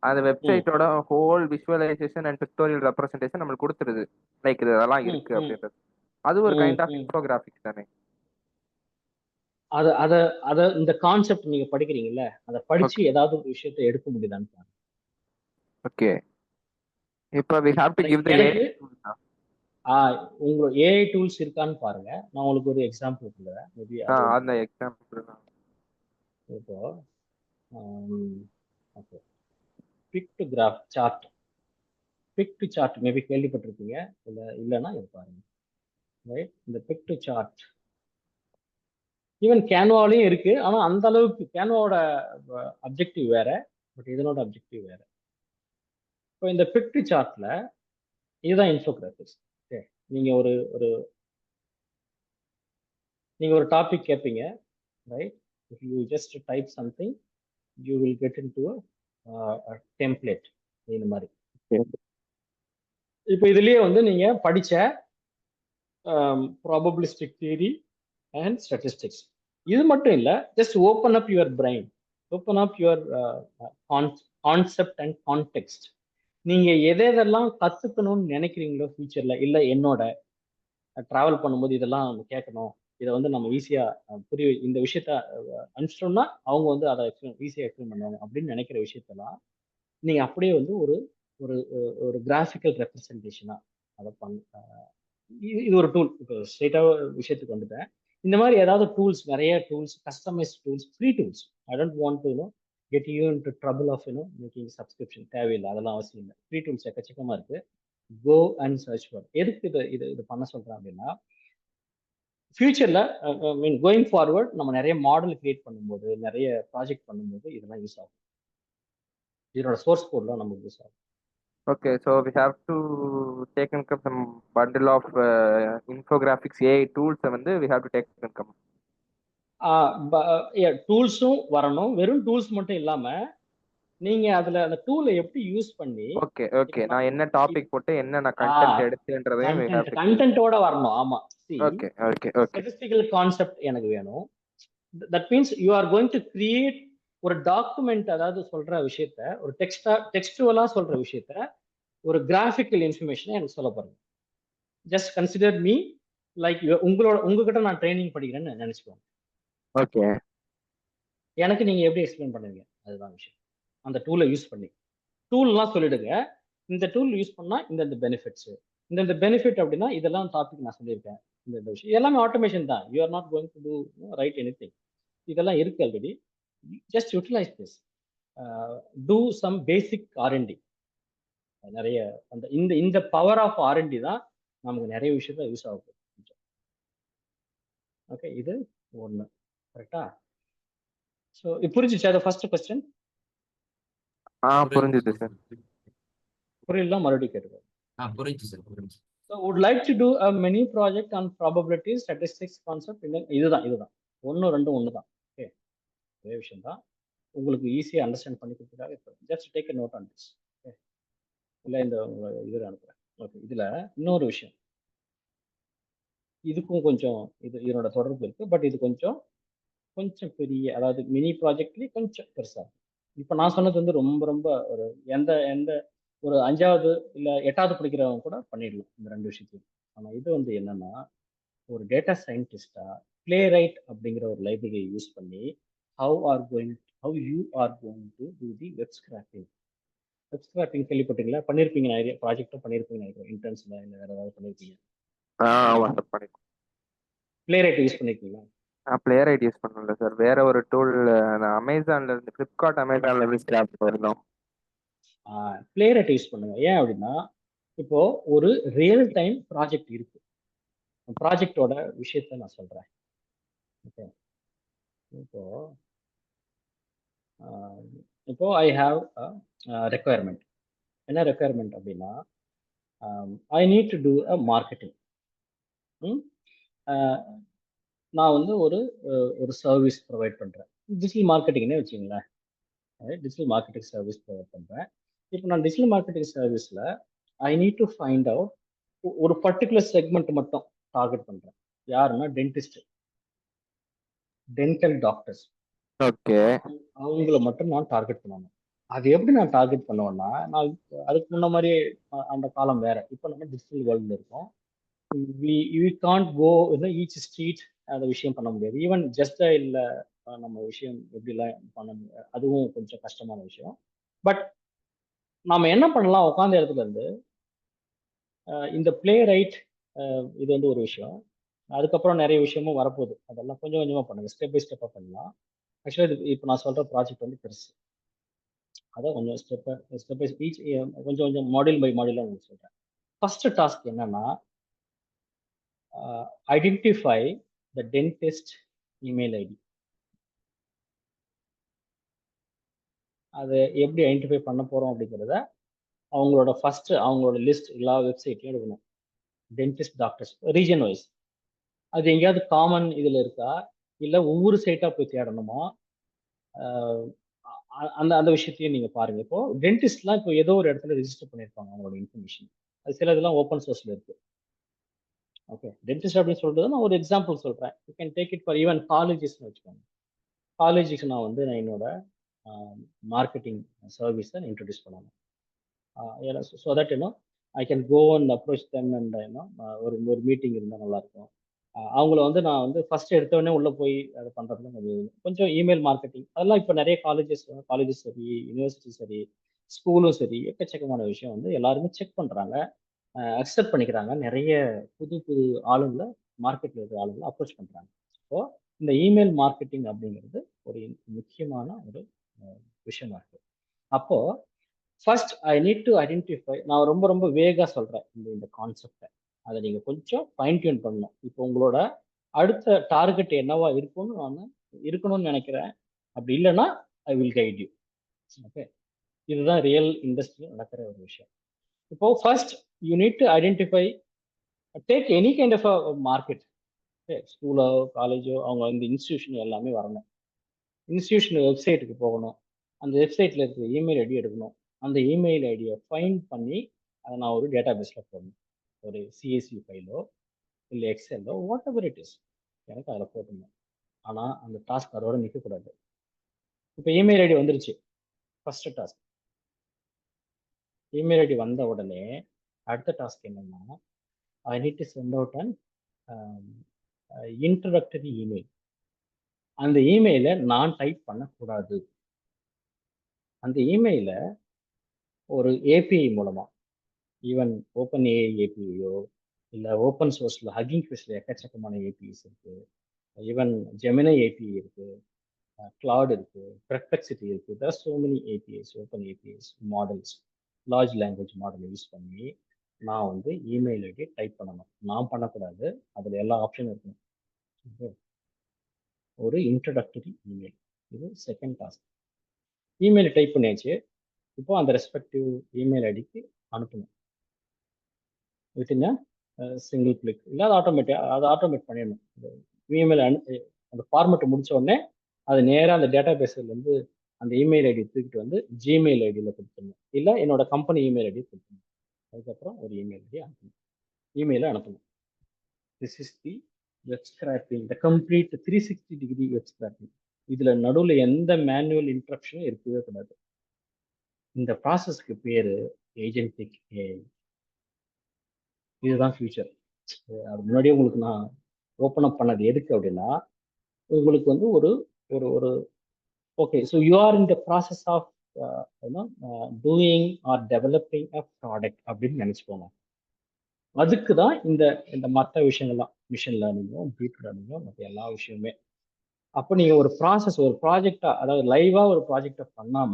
அந்த வெப்சைட்டோட whole visualisation and pictorial representation நம்மளுக்கு கொடுத்துருது. லைக் இதெல்லாம் இருக்கு அப்படின்றது. அது ஒரு கைண்ட் ஆஃப் இன்ஃபோகிராஃபிக்ஸ் தானே? அத அத அத இந்த கான்செப்ட் நீங்க படிக்கிறீங்கல்ல, அதை படிச்சு ஏதாவது ஒரு விஷயத்தை எடுக்க முடியுதான்னு பாருங்க. ஓகே. இப்போ we have to give the எனக்கு AI tools. உங்களோட ஏஐ டூல்ஸ் இருக்கான்னு பாருங்க. நான் உங்களுக்கு ஒரு எக்ஸாம்பிள் கொடுக்குறேன். மேபி அந்த எக்ஸாம்பிள் இப்போ okay, pick to graph chart, Piktochart maybe கேள்விப்பட்டிருப்பீங்க. இல்லைன்னா இது பாருங்க. ரைட், இந்த பிக் டு சார்ட் ஈவன் கேன்வாலையும் இருக்கு. ஆனா அந்த அளவுக்கு கேன்வாவோட அப்ஜெக்டிவ் வேற, பட் இதனோட அப்ஜெக்டிவ் வேற. இப்போ இந்த பிக் டு சார்ட்ல இதுதான் இன்ஃபோகிராஃபிக்ஸ். ஓகே, நீங்க ஒரு ஒரு நீங்க ஒரு டாபிக் கேட்பீங்க, right? If you just type something you will get into a template இந்த மாதிரி. இப்போ இதுலயே வந்து நீங்க படிச்ச ப்ராபபிலிஸ்டிக் தியரி அண்ட் ஸ்டாட்டிஸ்டிக்ஸ், இது மட்டும் இல்ல, just open up your brain, open up your concept and context. நீங்க எதெல்லாம் கத்துக்கணும்னு நினைக்கிறீங்களோ ஃபியூச்சர்ல, இல்ல என்னோட டிராவல் பண்ணும்போது இதெல்லாம் நம்ம கேட்கணும், இதை வந்து நம்ம ஈஸியா புரிய, இந்த விஷயத்த அனுப்பிச்சிட்டோம்னா அவங்க வந்து அதை ஈஸியா எக்ஸ்பிளைன் பண்ணுவாங்க அப்படின்னு நினைக்கிற விஷயத்தெல்லாம் நீங்க அப்படியே வந்து ஒரு ஒரு ஒரு கிராஃபிக்கல் ரெப்ரசன்டேஷனா அதை இது ஒரு டூல். இப்போ ஸ்ட்ரெயிட்டா விஷயத்துக்கு வந்துட்டேன். இந்த மாதிரி ஏதாவது டூல்ஸ், நிறைய tools, customise tools, free tools. I don't want to get you into trouble of making subscription. தேவையில்லை, அதெல்லாம் அவசியம் இல்லை. ஃப்ரீ டூல்ஸ் எக்கச்சக்கமா இருக்கு. Go and search for. எதுக்கு இது பண்ண சொல்றேன் அப்படின்னா, ஃபியூச்சர்ல மீன் கோயிங் ஃபார்வர்ட் நம்ம நிறைய மாடல் கிரியேட் பண்ணும்போது, நிறைய ப்ராஜெக்ட் பண்ணும்போது இதெல்லாம் யூஸ் ஆகும். இதோட சோர்ஸ் கோட்லாம் நமக்கு யூஸ் ஆகும். Okay, so we have to take and come some bundle of infographics AI tools வந்து we have to take and come. டூல்ஸும் வரணும். வெறும் டூல்ஸ் மட்டும் இல்லாம நீங்க அதுல அந்த டூலை எப்படி யூஸ் பண்ணி, ஓகே நான் என்ன டாபிக் போட்டு என்ன நான் கண்டென்ட் எடுத்துன்றதையும் we have to கண்டென்ட்டோட வரணும். ஆமா, ஓகே ஸ்டாட்டிஸ்டிக்கல் கான்செப்ட் எனக்கு வேணும். That means you are going to create ஒரு டாக்குமெண்ட், அதாவது சொல்ற விஷயத்த ஒரு டெக்ஸ்டுவலா சொல்ற விஷயத்த ஒரு கிராஃபிக்கல் இன்ஃபர்மேஷனை எனக்கு சொல்ல போறேன். ஜஸ்ட் கன்சிடர் மீ லைக் உங்ககிட்ட நான் ட்ரைனிங் படிக்கிறேன்னு நினைச்சுக்கோங்க. ஓகே, எனக்கு நீங்க எப்படி எக்ஸ்பிளைன் பண்ணுவீங்க, அதுதான் விஷயம். அந்த டூலை யூஸ் பண்ணி டூல்லாம் சொல்லிடுங்க. இந்த டூல் யூஸ் பண்ணா இந்த பெனிஃபிட்ஸ், இந்த பெனிஃபிட் அப்படின்னா இதெல்லாம் டாபிக் நான் சொல்லியிருக்கேன். இந்த விஷயம் எல்லாமே ஆட்டோமேஷன் தான். You are not going to do write anything. இதெல்லாம் இருக்கு already. Just utilise this, do some basic R&D. நிறைய அந்த இந்த பவர் ஆஃப் R&D தான் நமக்கு நிறைய விஷயத்த யூஸ் ஆகும். ஓகே, இது ஒண்ணு. கரெக்டா? ஸோ புரிஞ்சிச்சு அது ஃபர்ஸ்ட் கொஸ்டின்? புரிஞ்சுது சார். புரியல, மறுபடியும் கேட்டுக்கோ. புரிஞ்சு சார், புரிஞ்சு. So would like to do a mini project on probability, statistics concept. இதுதான் ஒன்று தான். ஓகே, ஒரே விஷயம் தான். உங்களுக்கு ஈஸியாக அண்டர்ஸ்டாண்ட் பண்ணி கொடுத்துருக்காங்க. Just take note on this. Okay, இல்லை இந்த இதில் அனுப்புகிறேன். ஓகே, இதில் இன்னொரு விஷயம், இதுக்கும் கொஞ்சம் இதனோட தொடர்பு இருக்கு. பட் இது கொஞ்சம் பெரிய, அதாவது மினி ப்ராஜெக்ட்லேயே கொஞ்சம் பெருசாக. இப்போ நான் சொன்னது வந்து ரொம்ப ஒரு எந்த ஒரு 5வது இல்லை 8வது படிக்கிறவங்க கூட பண்ணிடலாம் இந்த 2 விஷயத்தையும். ஆனால் இது வந்து என்னன்னா, ஒரு டேட்டா சயின்டிஸ்டா பிளே ரைட் அப்படிங்கிற ஒரு லைப்ரரியை யூஸ் பண்ணி how you are going to do the web scraping. Web scraping கேள்விப்பட்டீங்களா? பண்ணியிருப்பீங்க, நிறைய ப்ராஜெக்டும் பண்ணியிருப்பீங்க நினைக்கிறேன், இன்டர்ன்ஸில் இல்லை வேறு ஏதாவது பண்ணியிருப்பீங்க. ஆமாம் சார் பண்ணிருக்கோம். பிளே ரைட் யூஸ் பண்ணியிருக்கீங்களா? பிளேயர் ஐடி யூஸ் பண்ணல சார், வேற ஒரு டூல் நான் அமேசான்ல இருந்து அமேசான்ல இருந்து ஸ்கிராப் போயிருந்தோம். பிளே ரைட் யூஸ் பண்ணுங்க. ஏன் அப்படின்னா, இப்போ ஒரு ரியல் டைம் ப்ராஜெக்ட் இருக்கு. ப்ராஜெக்டோட விஷயத்த நான் சொல்றேன். ஓகே, இப்போ இப்போ ஐ ஹாவ் ரெக்குயர்மெண்ட். என்ன ரெக்குயர்மெண்ட் அப்படின்னா, I need to do a marketing. நான் வந்து ஒரு சர்வீஸ் ப்ரொவைட் பண்ணுறேன், டிஜிட்டல் மார்க்கெட்டிங்னே வச்சுங்களேன். டிஜிட்டல் மார்க்கெட்டிங் சர்வீஸ் ப்ரொவைட் பண்ணுறேன். இப்போ நான் டிஜிட்டல் மார்க்கெட்டிங் சர்வீஸில் ஐ நீட் டு ஃபைண்ட் அவுட் ஒரு பர்டிகுலர் செக்மெண்ட் மட்டும் டார்கெட் பண்ணுறேன். யாருன்னா டென்டிஸ்ட், டென்டல் டாக்டர்ஸ். ஓகே, அவங்கள மட்டும் நான் டார்கெட் பண்ணணும். அது எப்படி நான் டார்கெட் பண்ணுவேன்னா, நான் அதுக்கு முன்ன மாதிரி அந்த காலம் வேற. இப்போ நம்ம டிஜிட்டல் வேர்ல்டில் இருக்கோம். We can't go each street, அந்த விஷயம் பண்ண முடியாது. ஈவன் ஜஸ்ட் இல்லை, நம்ம விஷயம் எப்படிலாம் பண்ண முடியாது, அதுவும் கொஞ்சம் கஷ்டமான விஷயம். பட் நாம என்ன பண்ணலாம், உட்காந்த இடத்துல இருந்து இந்த பிளே ரைட், இது வந்து ஒரு விஷயம். அதுக்கப்புறம் நிறைய விஷயமும் வரப்போகுது, அதெல்லாம் கொஞ்சம் கொஞ்சமாக பண்ணுங்க, ஸ்டெப் பை ஸ்டெப்பாக பண்ணலாம். ஆக்சுவலாக இது இப்போ நான் சொல்கிற ப்ராஜெக்ட் வந்து பெருசு. அதான் கொஞ்சம் ஸ்டெப் பை ஈச், கொஞ்சம் கொஞ்சம் மாடியூல் பை மாடியூலாக உங்களுக்கு சொல்கிறேன். ஃபர்ஸ்ட் டாஸ்க் என்னன்னா, identify the dentist email ID. அது எப்படி ஐடென்டிஃபை பண்ண போகிறோம் அப்படிங்கிறத அவங்களோட லிஸ்ட் எல்லா வெப்சைட்லையும் எடுக்கணும். டென்டிஸ்ட் டாக்டர்ஸ் ரீஜன் வைஸ், அது எங்கேயாவது காமன் இதில் இருக்கா, இல்லை ஒவ்வொரு சைட்டாக போய் தேடணுமா, அந்த அந்த விஷயத்தையும் நீங்கள் பாருங்கள். இப்போ டென்டிஸ்ட்லாம் இப்போ ஏதோ ஒரு இடத்துல ரிஜிஸ்டர் பண்ணியிருப்பாங்க அவங்களோட இன்ஃபர்மேஷன். அது சில இதெல்லாம் ஓப்பன் சோர்ஸில் இருக்கு. ஓகே, டென்டிஸ்ட் அப்படின்னு சொல்றது நான் ஒரு எக்ஸாம்பிள் சொல்கிறேன். You can take it for even காலேஜஸ்னு வச்சுக்கோங்க. காலேஜுக்கு நான் வந்து என்னோட மார்க்கெட்டிங் சர்வீஸை நான் இன்ட்ரடியூஸ் பண்ணணும். So that I can go and approach them and ஒரு மீட்டிங் இருந்தால் நல்லாயிருக்கும். அவங்கள வந்து நான் வந்து ஃபர்ஸ்ட் எடுத்தோடனே உள்ளே போய் அதை பண்ணுறதுல கொஞ்சம் இமெயில் மார்க்கெட்டிங், அதெல்லாம் இப்போ நிறைய காலேஜஸ் சரி, யூனிவர்சிட்டி சரி, ஸ்கூலும் சரி, எக்கச்சக்கமான விஷயம் வந்து எல்லாருமே செக் பண்ணுறாங்க, அக்செப்ட் பண்ணிக்கிறாங்க. நிறைய புது புது ஆளுங்களை, மார்க்கெட்டில் இருக்கிற ஆளுங்களை அப்ரோச் பண்ணுறாங்க. ஸோ இந்த இமெயில் மார்க்கெட்டிங் அப்படிங்கிறது ஒரு முக்கியமான ஒரு விஷயமா இருக்குது. அப்போது first I need to identify. நான் ரொம்ப ரொம்ப வேகா சொல்கிறேன் இந்த கான்செப்டை, அதை நீங்கள் கொஞ்சம் ஃபைன் டியூன் பண்ணணும். இப்போ உங்களோட அடுத்த டார்கெட் என்னவா இருக்கணும்னு நினைக்கிறேன். அப்படி இல்லைன்னா I will guide you. Okay, இதுதான் ரியல் இண்டஸ்ட்ரியில் நடக்கிற ஒரு விஷயம். இப்போ first you need to identify, take any kind of a market. ஸ்கூலோ காலேஜோ, அவங்க இந்த இன்ஸ்டியூஷன் எல்லாமே வரணும். இன்ஸ்டியூஷன் வெப்சைட்டுக்கு போகணும், அந்த வெப்சைட்டில் இருக்கிற இமெயில் ஐடி எடுக்கணும், அந்த இமெயில் ஐடியை ஃபைண்ட் பண்ணி அதை நான் ஒரு டேட்டா பேஸில் போடணும். ஒரு சிஎஸ்வி ஃபைலோ இல்லை எக்ஸெல்லோ, வாட் எவர் இட் இஸ், எனக்கு அதில் போட்டுருந்தேன். ஆனால் அந்த டாஸ்க் அதோட நிற்கக்கூடாது. இப்போ இமெயில் ஐடி வந்துருச்சு, ஃபர்ஸ்ட் டாஸ்க். இமெயில் ஐடி வந்த உடனே அடுத்த டாஸ்க் என்னன்னா, ஐ need to send out and introductory email. அந்த இமெயிலை நான் டைப் பண்ணக்கூடாது. அந்த இமெயிலை ஒரு ஏபிஐ மூலமா, ஈவன் ஓப்பன் ஏஐ ஏபிஐயோ இல்லை ஓப்பன் சோர்ஸில் ஹக்கிங் ஃபேஸில் எக்கச்சக்கமான ஏபிஐஸ் இருக்குது, ஈவன் ஜெமினை ஏபிஐ இருக்குது, கிளாட் இருக்குது, பெர்ப்ளெக்சிட்டி இருக்குது. There are so many APIs, open APIs models, large language model use பண்ணி நான் வந்து இமெயில் ஐடி டைப் பண்ணணும். நான் பண்ணக்கூடாது, அதில் எல்லா ஆப்ஷனும் இருக்கணும். ஒரு இன்ட்ரடக்டரி இமெயில், இது செகண்ட் டாஸ்க். இமெயில் டைப் பண்ணியாச்சு, இப்போ அந்த ரெஸ்பெக்டிவ் இமெயில் ஐடிக்கு அனுப்பணும் வித்தின் சிங்கிள் கிளிக். இல்லை அதை ஆட்டோமேட் பண்ணிடணும். இமெயில் அந்த ஃபார்மெட் முடிச்ச உடனே அது நேராக அந்த டேட்டா பேஸ்லேருந்து அந்த இமெயில் ஐடி தூக்கிட்டு வந்து ஜிமெயில் ஐடியில் கொடுத்துடணும், இல்லை என்னோட கம்பெனி இமெயில் ஐடி கொடுத்துடணும். அதுக்கப்புறம் ஒரு இமெயில் ஐடி அனுப்பணும், இமெயிலை அனுப்பணும். This is the web scrapping, the complete 360 degree web scrapping. இதில் நடுவில் எந்த மேனுவல் இன்ட்ரப்ஷனும் இருக்கவே கூடாது. இந்த ப்ராசஸ்க்கு பேர் ஏஜென்டிக் ஏஐ. இதுதான் ஃபியூச்சர். அது முன்னாடியே உங்களுக்கு நான் ஓப்பன் அப் பண்ணது எதுக்கு அப்படின்னா, உங்களுக்கு வந்து ஒரு ஒரு ஒரு okay, so you are in the process of doing or developing a product அப்படின்னு நினைச்சுக்கோங்க. அதுக்கு தான் இந்த இந்த மற்ற விஷயங்கள்லாம், மிஷின் லேர்னிங்கும் டீப் லேர்னிங்கும் மற்ற எல்லா விஷயமே. அப்போ நீங்க ஒரு ப்ராசஸ், ஒரு ப்ராஜெக்டா, அதாவது லைவா ஒரு ப்ராஜெக்டை பண்ணாம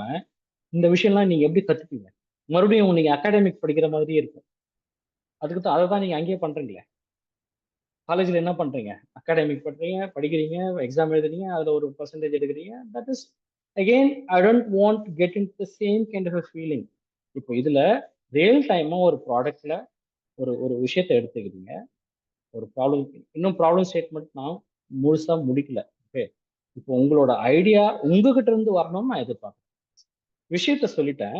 இந்த விஷயம்லாம் நீங்க எப்படி கத்துப்பீங்க? மறுபடியும் நீங்க அகாடமிக் படிக்கிற மாதிரியே இருக்கும். அதுக்கு தான் அதை தான் நீங்க அங்கேயே பண்றீங்களே. காலேஜ்ல என்ன பண்றீங்க? அகாடமிக் பண்றீங்க, படிக்கிறீங்க, எக்ஸாம் எழுதுறீங்க, அதுல ஒரு பர்சன்டேஜ் எடுக்கிறீங்க. That is again I don't want to get in the same kind of feeling. இப்போ இதுல ரியல் டைமா ஒரு ப்ராடக்ட்ல ஒரு ஒரு விஷயத்தை எடுத்துக்கிறீங்க. ஒரு ப்ராப்ளம், இன்னும் ப்ராப்ளம் ஸ்டேட்மெண்ட் நான் முழுசா முடிக்கல. ஓகே, இப்போ உங்களோட ஐடியா உங்ககிட்ட இருந்து வரணும்னு நான் எதிர்பார்க்குறேன். விஷயத்த சொல்லிட்டேன்.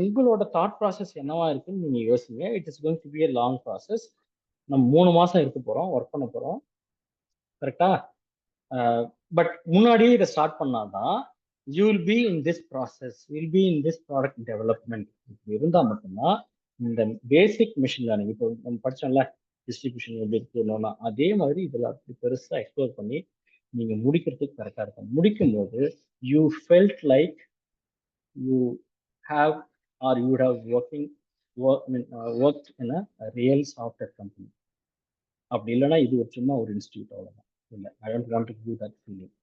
உங்களோட தாட் ப்ராசஸ் என்னவா இருக்குன்னு நீங்க யோசிங்க. It is going to be a long process. நம்ம 3 மாசம் இருக்க போறோம், ஒர்க் பண்ண போறோம். கரெக்டா? பட் முன்னாடியே இதை ஸ்டார்ட் பண்ணாதான் you will be in this process, will be in this product development. இப்படி இருந்தால் மட்டும்தான் இந்த பேசிக் மிஷின் லேர்னிங், இப்போ நம்ம படிச்சோம்ல டிஸ்ட்ரிபியூஷன் எப்படி இருக்கணும்னா, அதே மாதிரி இதில் அப்படி பெருசாக எக்ஸ்ப்ளோர் பண்ணி நீங்க முடிக்கிறதுக்கு கரெக்டாக இருக்கும். முடிக்கும் போது you felt like you have are you have work in a real software company. அப்படி இல்லைன்னா இது ஒரு சும்மா ஒரு இன்ஸ்டியூட், அவ்வளோதான். இல்லை, ஐ don't want to give that feeling.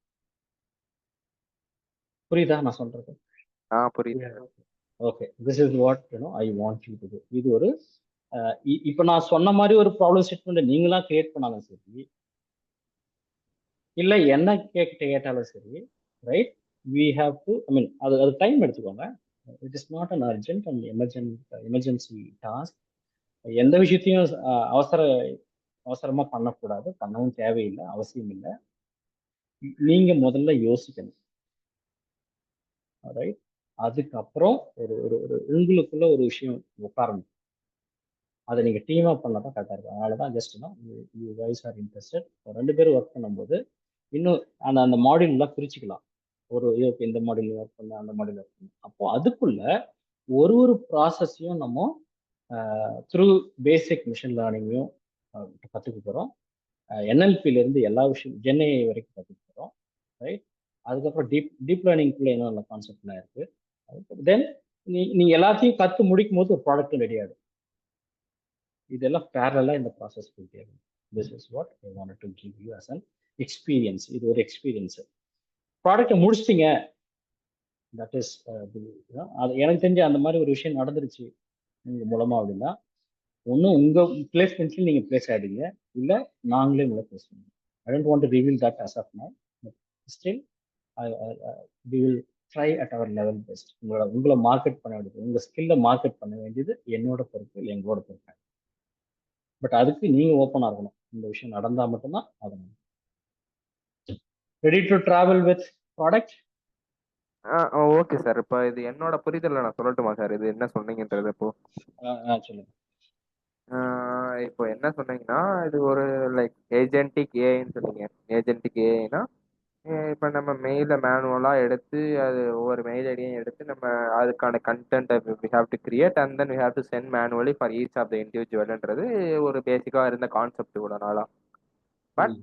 புரியுதா நான் சொல்றது? புரியுது. Okay, this is what I want you to to. இது ஒரு இப்போ நான் சொன்ன மாதிரி ஒரு ப்ராப்ளம் ஸ்டேட்மெண்ட் நீங்களா கிரியேட் பண்ணாலும் சரி, இல்லை என்ன கேட்டாலும் சரி, ரைட்? வி ஹாவ் டு, ஐ மீன் அது அது டைம் எடுத்துக்கோங்க. It is not an urgent and emergency task. எந்த விஷயத்தையும் அவசரமா பண்ணக்கூடாது, பண்ணவும் தேவையில்லை, அவசியம் இல்லை. நீங்க முதல்ல யோசிக்கணும். ரைட்? அதுக்கப்புறம் ஒரு ஒரு ஒரு உங்களுக்குள்ள ஒரு விஷயம் உட்காரணும். அதை நீங்க டீமா பண்ணாதான் கரெக்டாக இருக்கும். அதனாலதான் just you guys are interested. 2 பேரும் ஒர்க் பண்ணும்போது இன்னும் அந்த அந்த மாடியூல்லாம் பிரிச்சுக்கலாம். ஒரு ஓகே, இந்த மாடியூல் ஒர்க் பண்ண, அந்த மாடியூல் ஒர்க் பண்ண. அப்போ அதுக்குள்ள ஒரு ஒரு ப்ராசஸையும் நம்ம த்ரூ பேசிக் மிஷின் லேர்னிங்கையும் கற்றுக்க போகிறோம். NLPல இருந்து எல்லா விஷயம் ஜென்ஏஐ வரைக்கும் கற்றுக்க போகிறோம். ரைட்? அதுக்கப்புறம் டீப் லேர்னிங்குள்ள என்னென்ன கான்செப்ட்லாம் இருக்கு. தென் நீங்க எல்லாத்தையும் கற்று முடிக்கும் போது ஒரு ப்ராடக்ட்டும் ரெடி ஆகிடும். இதெல்லாம் பேரலா இந்த ப்ராசஸ் போயிட்டே இருக்கும். This is what I wanted to give you as an experience. இது ஒரு எக்ஸ்பீரியன்ஸ். ப்ராடக்டை முடிச்சிட்டீங்க, தட் இஸ் அது எனக்கு தெரிஞ்ச அந்த மாதிரி ஒரு விஷயம் நடந்துருச்சு உங்க மூலமா அப்படின்னா, ஒன்றும் உங்க பிளேஸ்மெண்ட்ல நீங்க பிளேஸ் ஆயிடுங்க, இல்லை நாங்களே உங்களை பிளேஸ் பண்ணுவோம். I don't want to reveal that as of now. Still we will try at our level best. உங்களை மார்க்கெட் பண்ண வேண்டியது, உங்க ஸ்கில்லை மார்க்கெட் பண்ண வேண்டியது என்னோட பொறுப்பு, இல்லை எங்களோட பொறுப்பு. பட் அதுக்கு நீங்க ஓப்பனா இருக்கணும். இந்த விஷயம் நடந்தா மட்டும்தான் அது. Ready to travel with product? Okay sir. இப்போ இது என்னோட புரிதல்ல நான் சொல்லட்டுமா சார், இது என்ன சொன்னீங்கன்றது? இப்போ சொல்லுங்க. இப்போ என்ன சொன்னீங்கன்னா, இது ஒரு லைக் ஏஜென்டிக் ஏஐன்னு சொன்னீங்க. ஏஜென்டிக் ஏஐனா இப்போ நம்ம மெயிலை மேனுவலாக எடுத்து, அது ஒவ்வொரு மெயில் ஐடியும் எடுத்து நம்ம அதுக்கான content we have to create and then we have to send manually for each of the இண்டிவிஜுவல்ன்றது ஒரு பேசிக்காக இருந்த கான்செப்ட் இவ்வளோ நாளா. பட்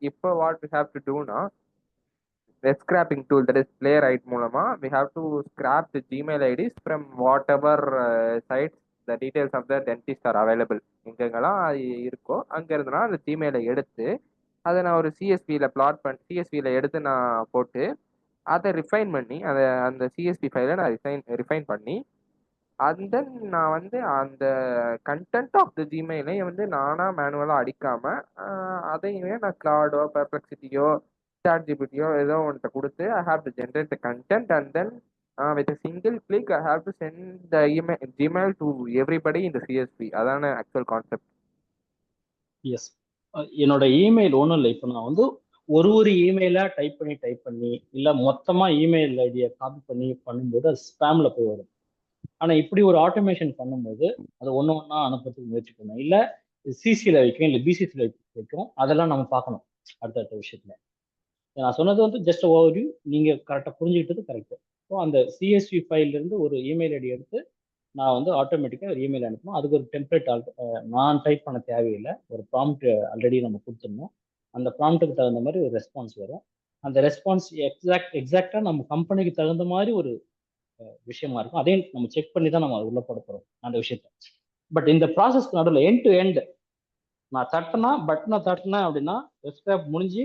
இப்போ வாட் வி ஹாவ் டு டூனா, web scraping tool, that is Playwright மூலமா we have to scrap the Gmail IDs from whatever sites the details of the dentist are available. எங்கெங்கெல்லாம் அது இருக்கோ அங்க இருந்தனா அந்த ஜிமெயிலை எடுத்து அதை நான் ஒரு சிஎஸ்வியில் சிஎஸ்வியில் எடுத்து நான் போட்டு அதை ரிஃபைன் பண்ணி அந்த சிஎஸ்வி ஃபைலை நான் ரிஃபைன் பண்ணி அண்ட் தென் நான் வந்து அந்த கண்டென்ட் ஆஃப் த ஜிமெயிலை வந்து நானாக மேனுவலாக அடிக்காமல் அதையுமே நான் கிளாடோ பெர்ப்ளெக்சிட்டியோ சாட் ஜிபிடியோ ஏதோ ஒன்றை கொடுத்து I have to generate the content and then with single click I have to send the Gmail to everybody இந்த சிஎஸ்பி. அதான ஆக்சுவல் கான்செப்ட். எஸ். என்னோட இமெயில் ஒன்றும் இல்லை. இப்போ நான் வந்து ஒரு ஒரு இமெயிலாக டைப் பண்ணி இல்லை மொத்தமாக இமெயில் ஐடியை காப்பி பண்ணி பண்ணும்போது அது ஸ்பேம்ல போய் வரும். ஆனால் இப்படி ஒரு ஆட்டோமேஷன் பண்ணும்போது அதை ஒன்று ஒன்றா அனுப்புறதுக்கு முயற்சி பண்ணணும். இல்லை சிசியில் வைக்கும், இல்லை பிசிசியில் வைக்கும். அதெல்லாம் நம்ம பார்க்கணும் அடுத்தடுத்த விஷயத்துல. நான் சொன்னது வந்து ஜஸ்ட் ஓவர்வியூ. நீங்கள் கரெக்டாக புரிஞ்சுக்கிட்டது கரெக்டு. ஸோ அந்த சிஎஸ்வி ஃபைல்லேருந்து ஒரு இமெயில் ஐடி எடுத்து நான் வந்து ஆட்டோமேட்டிக்காக ஒரு இமெயில் அனுப்பணும். அதுக்கு ஒரு டெம்ப்ளேட் நான் டைப் பண்ண தேவையில்லை. ஒரு ப்ராம்ப்ட் ஆல்ரெடி நம்ம கொடுத்துடணும். அந்த ப்ராம்ப்ட்டுக்கு தகுந்த மாதிரி ஒரு ரெஸ்பான்ஸ் வரும். அந்த ரெஸ்பான்ஸ் எக்ஸாக்டாக நம்ம கம்பெனிக்கு தகுந்த மாதிரி ஒரு விஷயமா இருக்கும். அதையும் நம்ம செக் பண்ணி தான் நம்ம உள்ள போட போகிறோம் அந்த விஷயத்த. பட் இந்த ப்ராசஸ்க்கு நடுவில் எண்ட் டு எண்ட் நான் பட்டனை தட்டினேன் அப்படின்னா வெப்ஸ்கிராப் முடிஞ்சு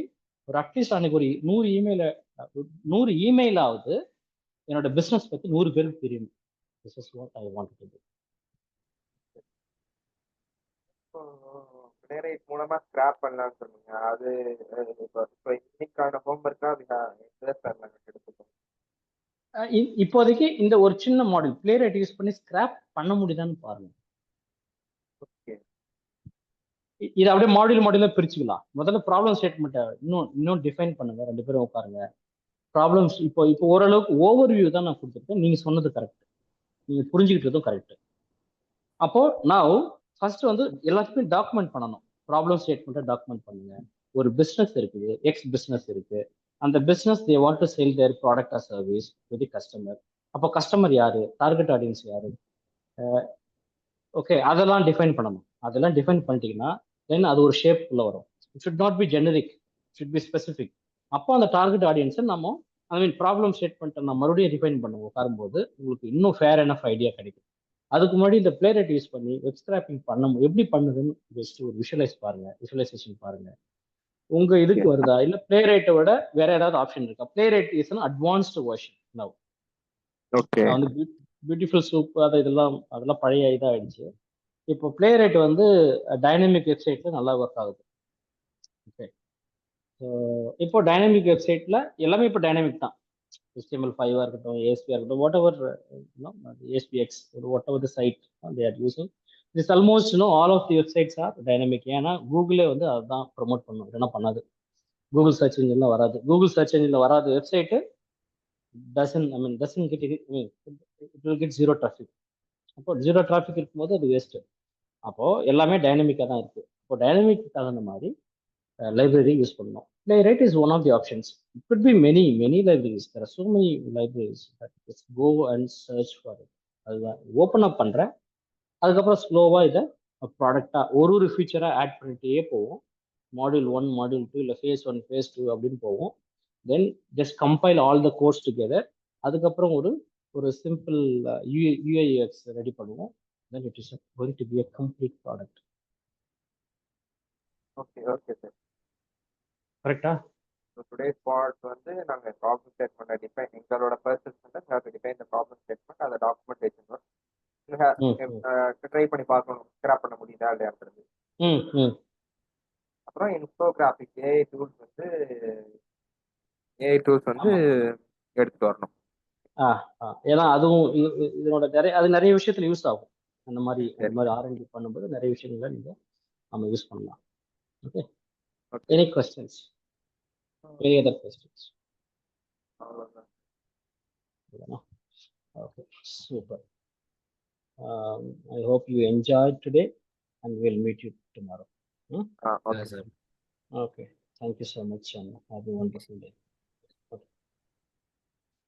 ஒரு அட்லீஸ்ட் அன்னைக்கு ஒரு 100 இமெயிலாவது என்னோட பிஸ்னஸ் பற்றி 100 பேருக்கு தெரியும். This is what I want to to. Playwright மூலமா ஸ்கிராப் பண்ணலாம்னு சொன்னீங்க. அது இப்போ இன்னைக்கான ஹோம்ஒர்க்கா எடுத்துக்கோங்க. இப்போதைக்கு இந்த ஒரு சின்ன மாடல் பிளேரைட் யூஸ் பண்ணி ஸ்கிராப் பண்ண முடியுதான்னு பாருங்க. இது அப்படியே மாடியூலா பிரிச்சுக்கலாம். முதல்ல ப்ராப்ளம் ஸ்டேட்மெண்ட்டை இன்னும் டிஃபைன் பண்ணுங்க. 2 பேரும் உட்காருங்க. ப்ராப்ளம்ஸ் இப்போ ஓரளவுக்கு ஓவர் வியூ தான் நான் கொடுத்துருக்கேன். நீங்க சொன்னது கரெக்ட், நீங்க புரிஞ்சுக்கிட்டதும் கரெக்ட். அப்போ நான் ஃபர்ஸ்ட் வந்து எல்லாத்தையுமே டாக்குமெண்ட் பண்ணணும். ப்ராப்ளம் ஸ்டேட்மெண்ட்டை டாக்குமெண்ட் பண்ணுங்க. ஒரு பிஸ்னஸ் இருக்குது, எக்ஸ் பிஸ்னஸ் இருக்கு. அந்த business they want to sell their product or service to the customer. அப்போ கஸ்டமர் யாரு, டார்கெட் ஆடியன்ஸ் யாரு, ஓகே, அதெல்லாம் டிஃபைன் பண்ணணும். அதெல்லாம் டிஃபைன் பண்ணிட்டீங்கன்னா தென் அது ஒரு ஷேப்புக்குள்ள வரும். It should not be generic, should be specific. அப்போ அந்த டார்கெட் ஆடியன்ஸை நம்ம ப்ராப்ளம் ஸ்டேட்மெண்ட்டை நம்ம மறுபடியும் டிஃபைன் பண்ணுவோம். உட்காரும்போது உங்களுக்கு இன்னும் ஃபேர் எனஃப் ஐடியா கிடைக்கும். அதுக்கு முன்னாடி இந்த பிளேரைட் யூஸ் பண்ணி வெப் ஸ்கிராப்பிங் எப்படி பண்ணுதுன்னு ஜஸ்ட் ஒரு விஷுவலைசேஷன் பாருங்க. உங்க இதுக்கு வருதா, இல்ல பிளேரைட்டை விட வேற ஏதாவது ஆப்ஷன் இருக்கா? Playwright is an advanced version now. வந்து பியூட்டிஃபுல் சூப் அதெல்லாம் பழைய இதாகிடுச்சு. இப்போ பிளேரைட் வந்து டைனமிக் வெப்சைட்ல நல்லா ஒர்க் ஆகுது. ஓகே, இப்போ டைனமிக் வெப்சைட்ல எல்லாமே இப்போ டைனமிக் தான். HTML5 இருக்கட்டும், ASP இருக்கட்டும், whatever ASPX, whatever the site they are using, this almost all of the websites are dynamic. ஏன்னா கூகுளே வந்து அதுதான் ப்ரொமோட் பண்ணும், இல்லைன்னா பண்ணாது. கூகுள் சர்ச் இன்ஜின்ல வராது. கூகுள் சர்ச் இன்ஜின்ல வராது website doesn't get it will get zero traffic. அப்போ ஜீரோ டிராஃபிக் இருக்கும்போது அது வேஸ்ட். அப்போ எல்லாமே டைனமிக்காக தான் இருக்கு. இப்போ டைனமிக் தகுந்த மாதிரி லைப்ரரி யூஸ் பண்ணணும். Playwright is one of the options. It could be many libraries. There are so many libraries that just go and search for it. அதுதான் ஓப்பன் அப் பண்ணுறேன். அதுக்கப்புறம் ஸ்லோவாக இதை ப்ராடக்டாக ஒரு ஃபீச்சராக ஆட் பண்ணிட்டே போவோம். மாடியூல் 1, மாடியூல் 2, இல்லை phase 1, phase 2 அப்படின்னு போவோம். Then just compile all the course together. அதுக்கப்புறம் ஒரு சிம்பிள் UIUX ரெடி பண்ணுவோம். Then it is going to be a complete product. Okay sir. கரெக்டா? டுடேஸ் பார்ட் வந்து நாங்கள் ப்ராப்ளம் ஸ்டேட்மெண்ட் டிஃபைன், எங்களோட persons define the problem statement, அதை documentation try பண்ணி பார்க்கணும் ஸ்கிராப் பண்ண முடியுதா இல்லையான்றது. அப்புறம் இன்ஃபோகிராஃபிக் ஏஐ டூல்ஸ் வந்து எடுத்துட்டு வரணும். ஏன்னா அதுவும் இதனோட நிறைய விஷயத்துல யூஸ் ஆகும். அந்த மாதிரி R&D பண்ணும்போது நிறைய விஷயங்களை நம்ம யூஸ் பண்ணலாம். Okay, any questions? Any other questions? Okay, super. I hope you enjoyed today and we'll meet you tomorrow. Okay, sir. Okay, thank you so much and have a wonderful day.